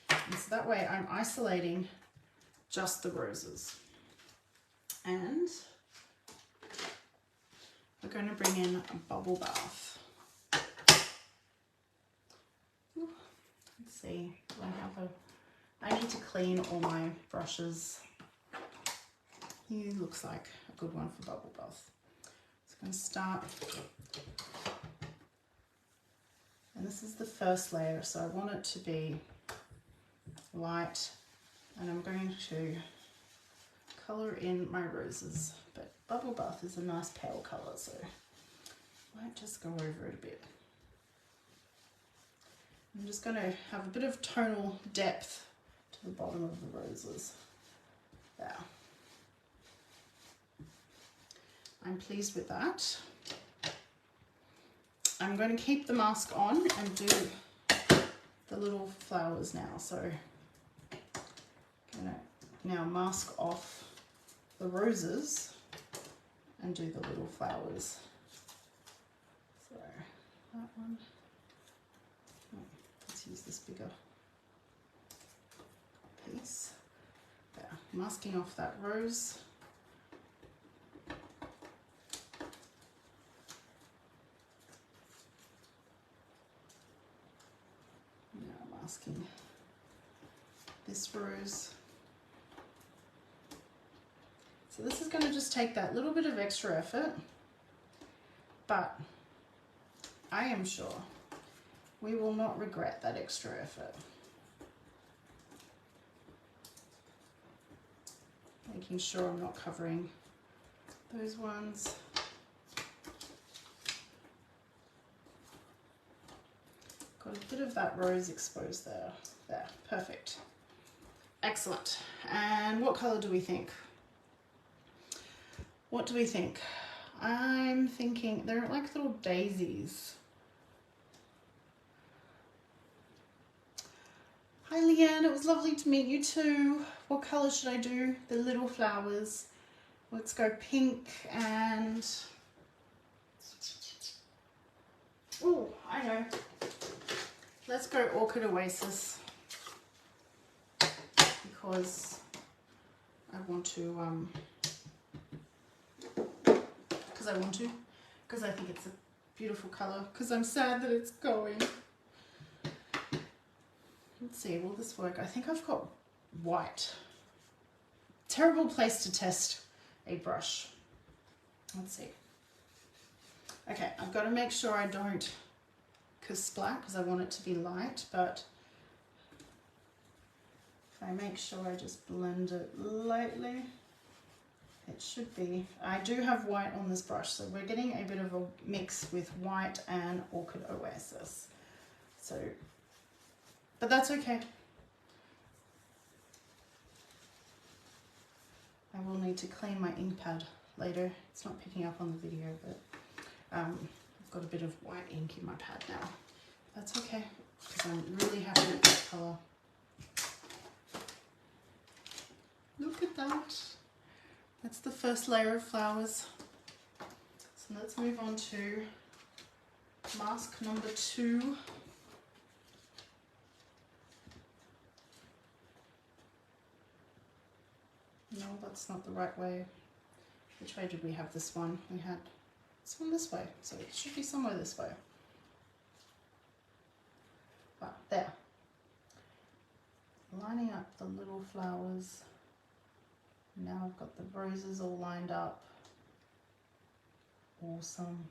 Speaker 1: And so that way I'm isolating just the roses. And we're going to bring in a bubble bath. Ooh, let's see, do I have I need to clean all my brushes. He looks like a good one for bubble bath. So I'm going to start, and this is the first layer, so I want it to be light, and I'm going to colour in my roses, but bubble bath is a nice pale colour, so I might just go over it a bit. I'm just going to have a bit of tonal depth to the bottom of the roses. There. I'm pleased with that. I'm going to keep the mask on and do the little flowers now. So I'm going to now mask off the roses and do the little flowers. So that one. Oh, let's use this bigger piece. There, masking off that rose. Now masking this rose. So this is going to just take that little bit of extra effort, but I am sure we will not regret that extra effort. Making sure I'm not covering those ones. Got a bit of that rose exposed there. There, perfect. Excellent. And what color do we think? What do we think? I'm thinking they're like little daisies. Hi Leanne, it was lovely to meet you too. What color should I do? The little flowers. Let's go pink and... Oh, I know. Let's go Orchid Oasis. Because I want to, because I think it's a beautiful color, because I'm sad that it's going. Let's see, will this work? I think I've got white. Terrible place to test a brush. Let's see. Okay, I've got to make sure I don't splat because I want it to be light, but if I make sure I just blend it lightly, it should be. I do have white on this brush, so we're getting a bit of a mix with white and Orchid Oasis. So, but that's okay. I will need to clean my ink pad later. It's not picking up on the video, but I've got a bit of white ink in my pad now. That's okay, because I'm really happy with that colour. Look at that. That's the first layer of flowers. So let's move on to mask number 2. No, that's not the right way. Which way did we have this one? We had this one this way, so it should be somewhere this way. Wow, there. Lining up the little flowers. Now I've got the roses all lined up. Awesome.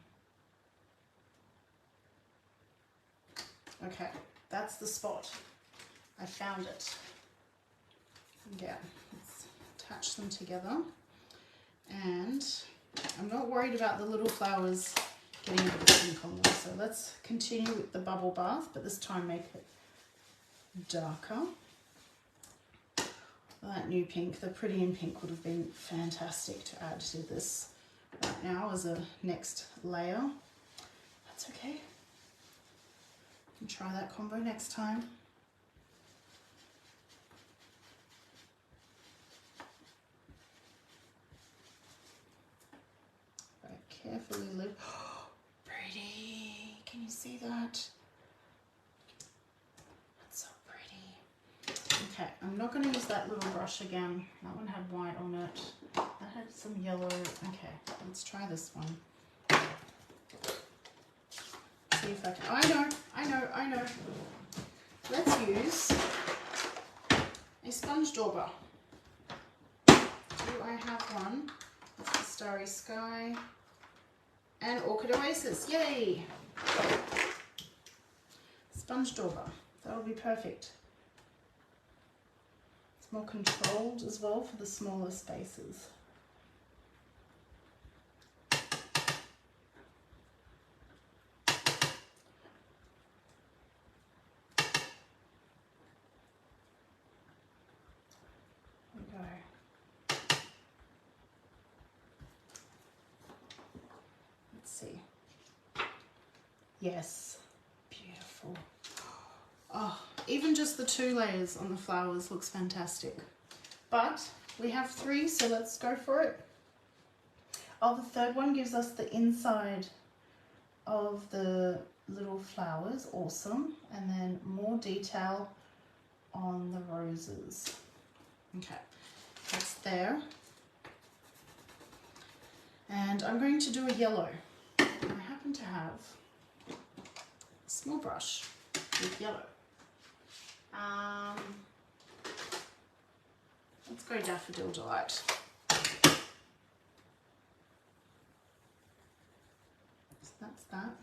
Speaker 1: Okay, that's the spot. I found it. Again, let's attach them together. And I'm not worried about the little flowers getting a bit of pink on them. So let's continue with the bubble bath, but this time make it darker. That new pink, the pretty in pink, would have been fantastic to add to this right now as a next layer. That's okay. And try that combo next time. Very carefully lift. Oh, pretty. Can you see that? That's so pretty. Okay, I'm not going to use that little brush again. That one had white on it. That had some yellow. Okay, let's try this one. See if I can. I know. Let's use a sponge dauber. Do I have one? That's the Starry Sky and Orchid Oasis. Yay! Sponge dauber. That'll be perfect. It's more controlled as well for the smaller spaces. See. Yes, beautiful. Oh, even just the 2 layers on the flowers looks fantastic. But we have 3, so let's go for it. Oh, the third one gives us the inside of the little flowers. Awesome. And then more detail on the roses. Okay, that's there. And I'm going to do a yellow. I happen to have a small brush with yellow. Let's go Daffodil Delight. So that's that.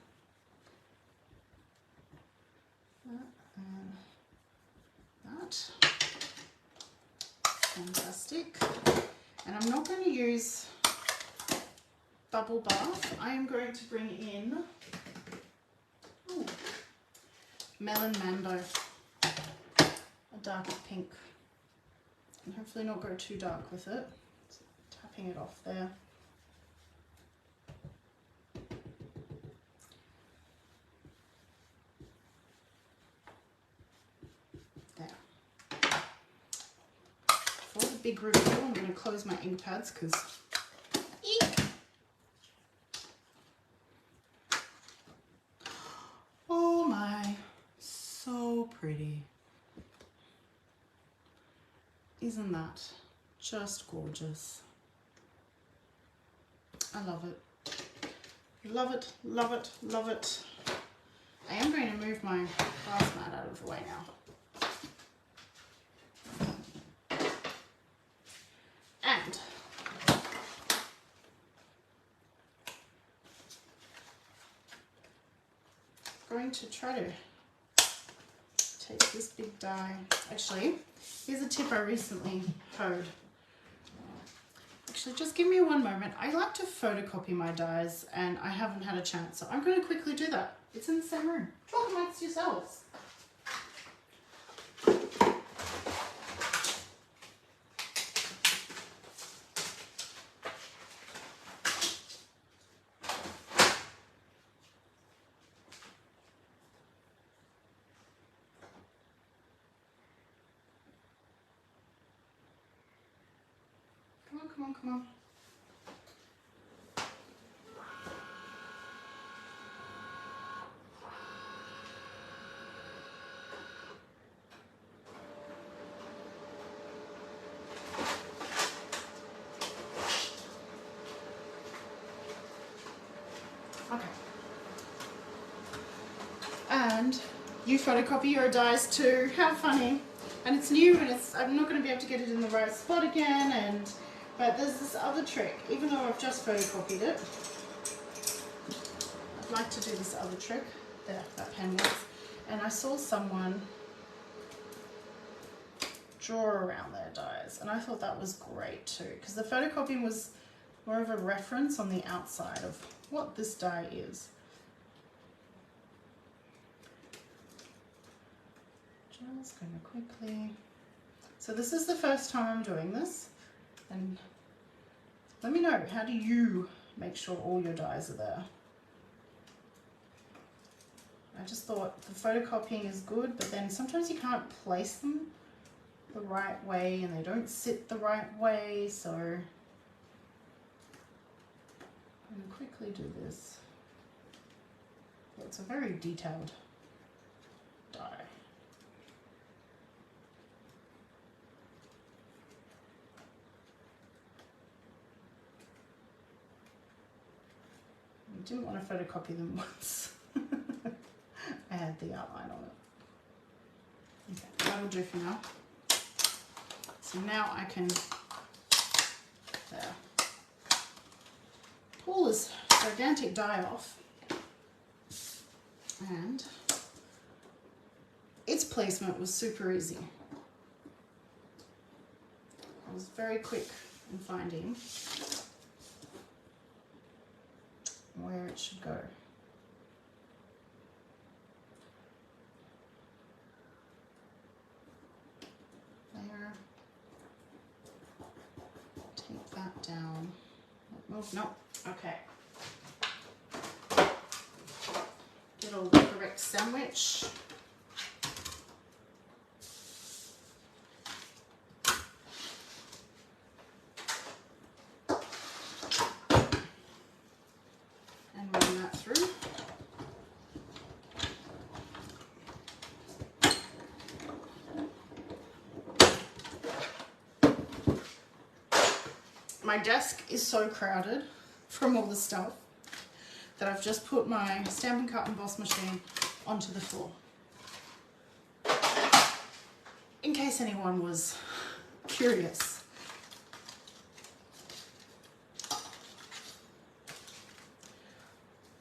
Speaker 1: That and that. Fantastic. And I'm not going to use Bubble Bath. I am going to bring in Melon Mambo, a darker pink, and hopefully not go too dark with it. Just tapping it off there. There. For the big reveal, I'm going to close my ink pads because oh my, so pretty. Isn't that just gorgeous? I love it. Love it, love it, love it. I am going to move my glass mat out of the way now. And going to try to take this big die. Actually, here's a tip I recently heard. Actually, just give me one moment. I like to photocopy my dies and I haven't had a chance, so I'm going to quickly do that. It's in the same room. Talk amongst yourselves. Come on, come on. Okay. And you photocopy your dies too. How funny. And it's new and I'm not going to be able to get it in the right spot again, but there's this other trick. Even though I've just photocopied it, I'd like to do this other trick. There, that pen works. And I saw someone draw around their dies, and I thought that was great too, because the photocopying was more of a reference on the outside of what this die is. Just going to quickly. So this is the first time I'm doing this, and let me know, how do you make sure all your dies are there? I just thought the photocopying is good, but then sometimes you can't place them the right way and they don't sit the right way, so I'm going to quickly do this. It's a very detailed die. I didn't want to photocopy them once. I had the outline on it. Okay, that'll do for now. So now I can pull this gigantic die off, and its placement was super easy. I was very quick in finding where it should go. There. Take that down. Move. No. Okay. Get all the correct sandwich. And run that through. My desk is so crowded from all the stuff that I've just put my stamp and cut emboss machine onto the floor. In case anyone was curious.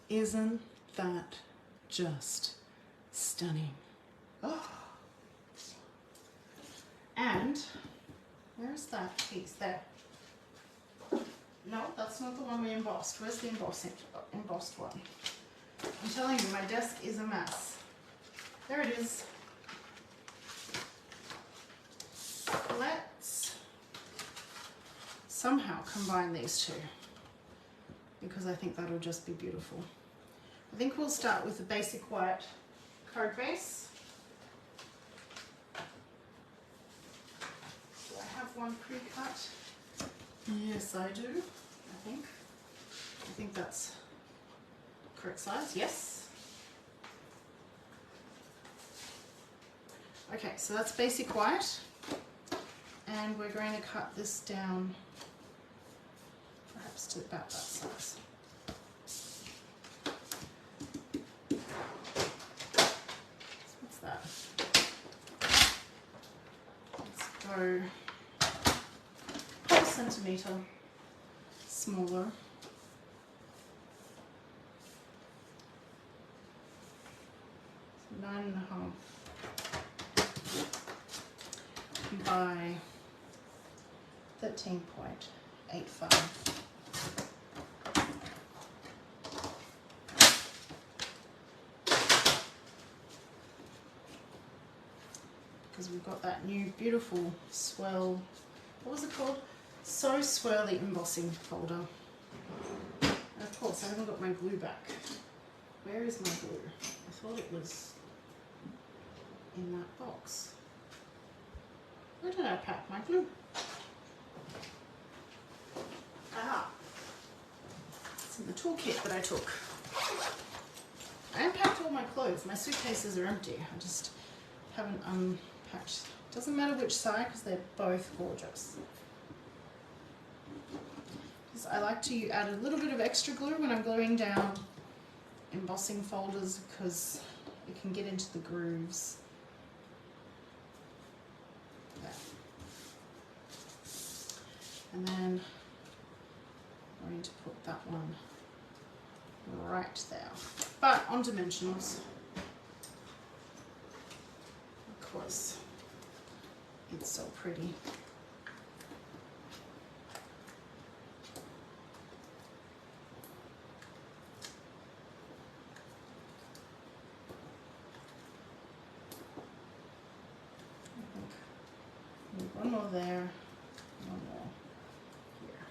Speaker 1: Isn't that just stunning? Oh. And where's that piece there? No, that's not the one we embossed. Where's the embossed one? I'm telling you, my desk is a mess. There it is. Let's somehow combine these two, because I think that'll just be beautiful. I think we'll start with the basic white card base. Do I have one pre-cut? Yes, I do. I think that's correct size. Yes. Okay, so that's basic white, and we're going to cut this down perhaps to about that size. What's that? Let's go half a centimetre smaller. So 9.5 by 13.85. Because we've got that new beautiful swirl, what was it called? So Swirly embossing folder. And of course I haven't got my glue back. Where is my glue? I thought it was in that box. Where did I pack my glue? Aha! It's in the toolkit that I took. I unpacked all my clothes. My suitcases are empty. I just haven't unpacked. Doesn't matter which side because they're both gorgeous. I like to add a little bit of extra glue when I'm gluing down embossing folders because it can get into the grooves. There. And then I'm going to put that one right there, but on dimensionals. Of course, it's so pretty. One more there, one more here.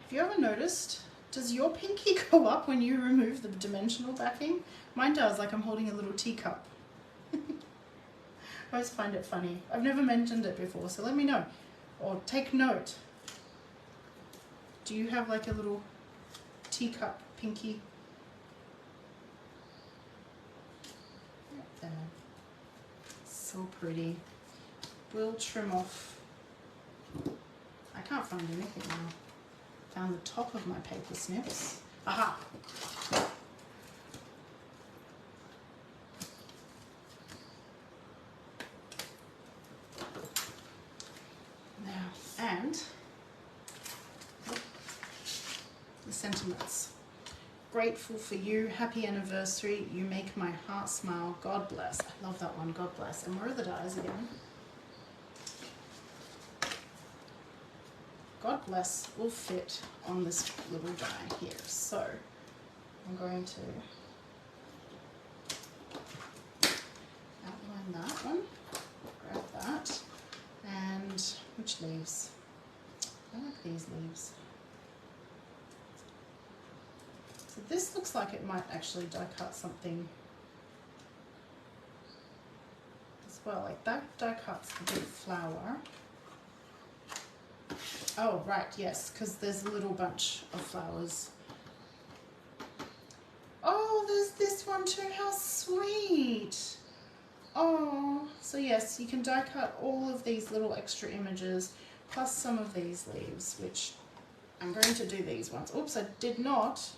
Speaker 1: Have you ever noticed Does your pinky go up when you remove the dimensional backing? Mine does, like I'm holding a little teacup. I always find it funny. I've never mentioned it before, so let me know. Or take note. Do you have like a little teacup pinky? Right there. So pretty. We'll trim off. I can't find anything now. Found the top of my paper snips. Aha! Now, and the sentiments. Grateful for you, happy anniversary, you make my heart smile, God bless. I love that one, God bless. And where are the dies again? God bless will fit on this little die here. So I'm going to outline that one, grab that, and which leaves? I like these leaves. So this looks like it might actually die cut something as well, like that die cuts the big flower. Oh, right, yes, because there's a little bunch of flowers. Oh, there's this one too, how sweet. Oh, so yes, you can die cut all of these little extra images, plus some of these leaves, which I'm going to do these ones. Oops, I did not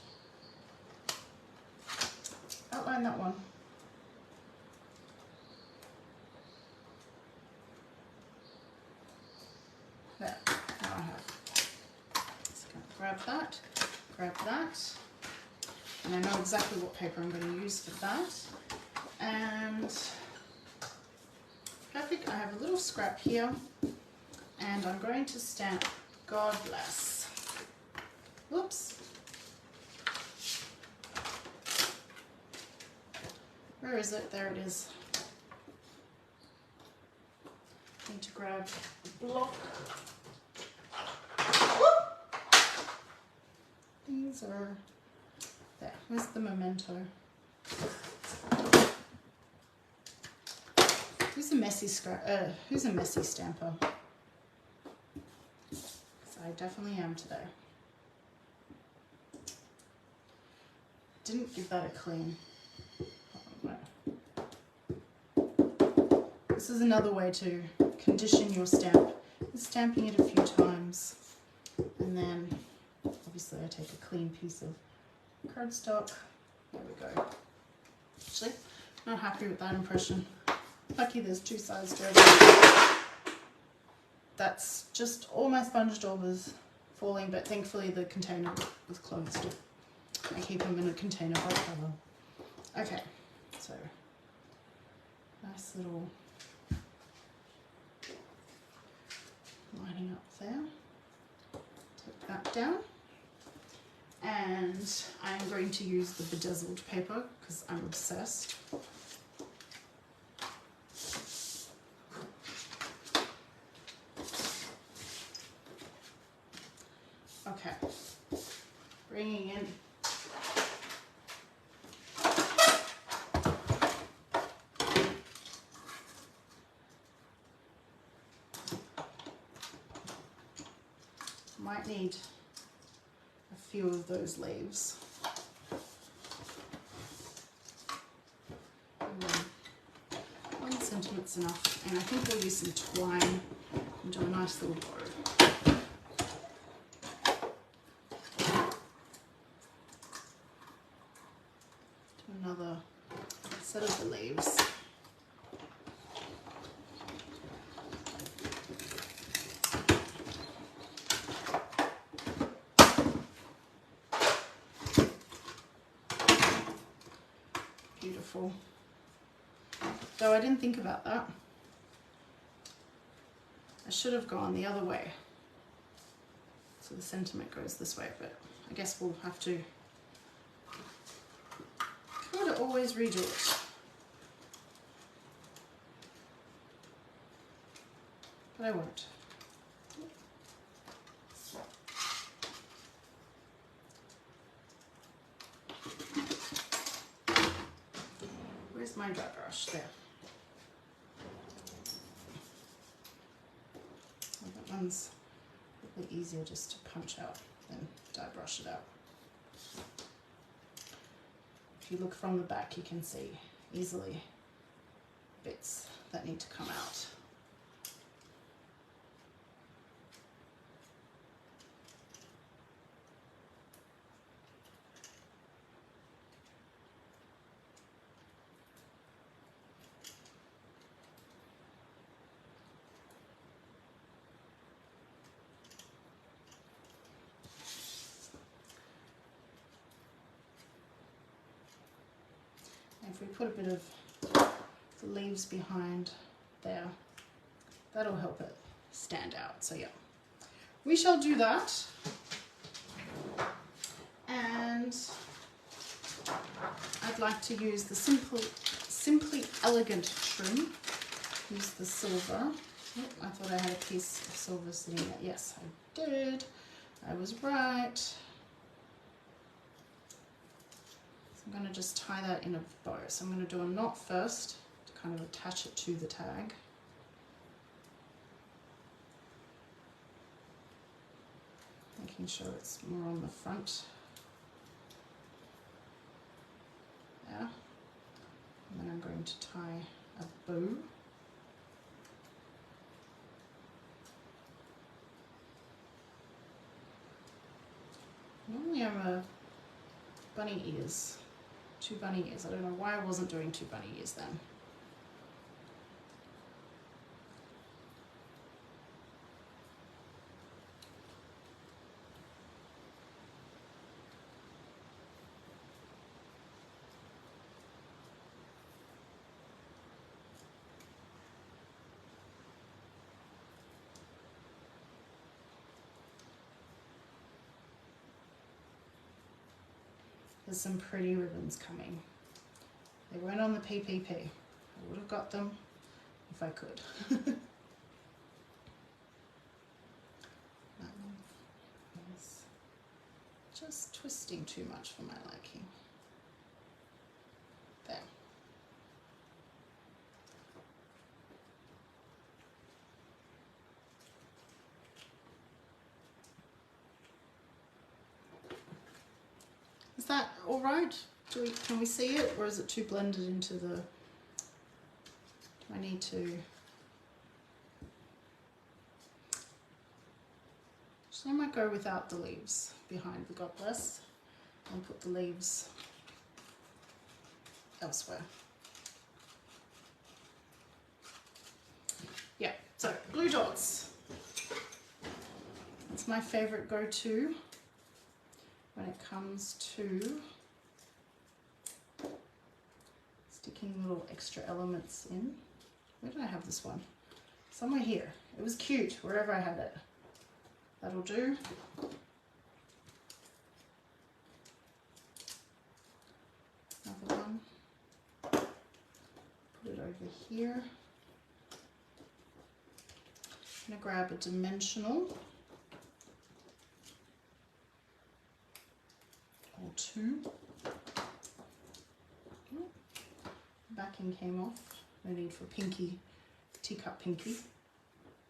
Speaker 1: outline that one. There, now I have. Just going to grab that, and I know exactly what paper I'm going to use for that. And perfect, I have a little scrap here, and I'm going to stamp God bless. Whoops. Where is it? There it is. Need to grab a block. These are there. Where's the memento? Who's a messy who's a messy stamper? So I definitely am today. Didn't give that a clean. This is another way to condition your stamp. Stamping it a few times, and then obviously I take a clean piece of cardstock. There we go. Actually, not happy with that impression. Lucky there's two sides to everything. That's just all my sponge daubers falling, but thankfully the container was closed. I keep them in a container by cover. Okay, so nice little lining up there. Take that down. And I'm going to use the bedazzled paper because I'm obsessed. Okay, bringing in might need a few of those leaves. One centimetre's enough, and I think we'll use some twine and do a nice little bow. Do another set of the leaves. Beautiful. Though I didn't think about that. I should have gone the other way. So the sentiment goes this way, but I guess we'll have to kind of always redo it. But I won't. my dry brush? There. Well, that one's a bit easier just to punch out than dry brush it out. If you look from the back, you can see easily bits that need to come out. If we put a bit of the leaves behind there, that'll help it stand out. So yeah, we shall do that. And I'd like to use the Simply Elegant trim. Use the silver. Oh, I thought I had a piece of silver sitting there. Yes, I did. I was right. I'm going to just tie that in a bow. So I'm going to do a knot first to kind of attach it to the tag. Making sure it's more on the front. There. And then I'm going to tie a bow. Normally I'm a bunny ears. 2 bunny ears. I don't know why I wasn't doing 2 bunny ears then. There's some pretty ribbons coming. They weren't on the PPP. I would have got them if I could. That one is just twisting too much for my liking. There. Is that all right? Can we see it, or is it too blended into the... Do I need to... Actually, I might go without the leaves behind the God Bless and put the leaves elsewhere. Yeah, so glue dots. It's my favorite go-to when it comes to sticking little extra elements in. Where did I have this one? Somewhere here. It was cute, wherever I had it. That'll do. Another one. Put it over here. I'm gonna grab a dimensional. Or 2. Backing came off. No need for pinky, teacup pinky.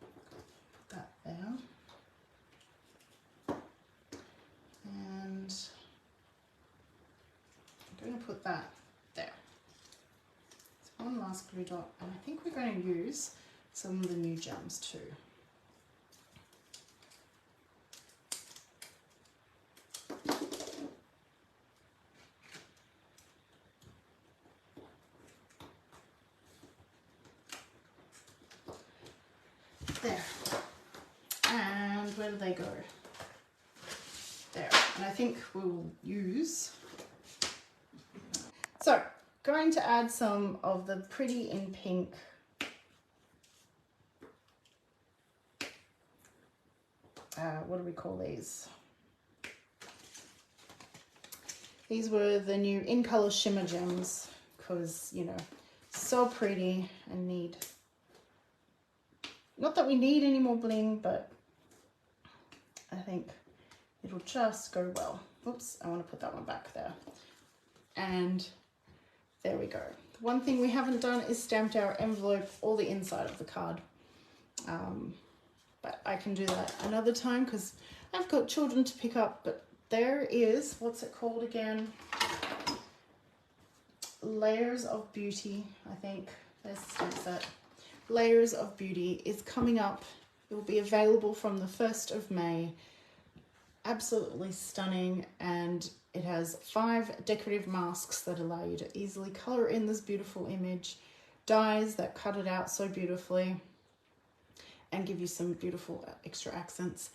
Speaker 1: Put that there. And I'm going to put that there. So one last glue dot, and I think we're going to use some of the new gems too. There. And where do they go? There. And I think we'll use... So, going to add some of the Pretty in Pink what do we call these? These were the new In Color Shimmer gems because, you know, so pretty and need... Not that we need any more bling, but I think it'll just go well. Oops, I want to put that one back there. And there we go. One thing we haven't done is stamped our envelope or the inside of the card. But I can do that another time because I've got children to pick up. But there is, what's it called again? Layers of Beauty, I think. There's the stamp set. Layers of Beauty is coming up. It will be available from the 1st of May. Absolutely stunning, and it has 5 decorative masks that allow you to easily color in this beautiful image, dies that cut it out so beautifully and give you some beautiful extra accents.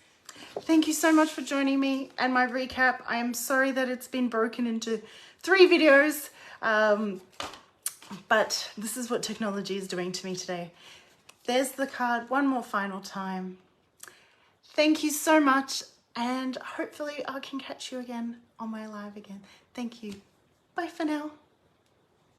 Speaker 1: Thank you so much for joining me and my recap. I am sorry that it's been broken into 3 videos, but this is what technology is doing to me today. There's the card one more final time. Thank you so much, and hopefully I can catch you again on my live again. Thank you. Bye for now.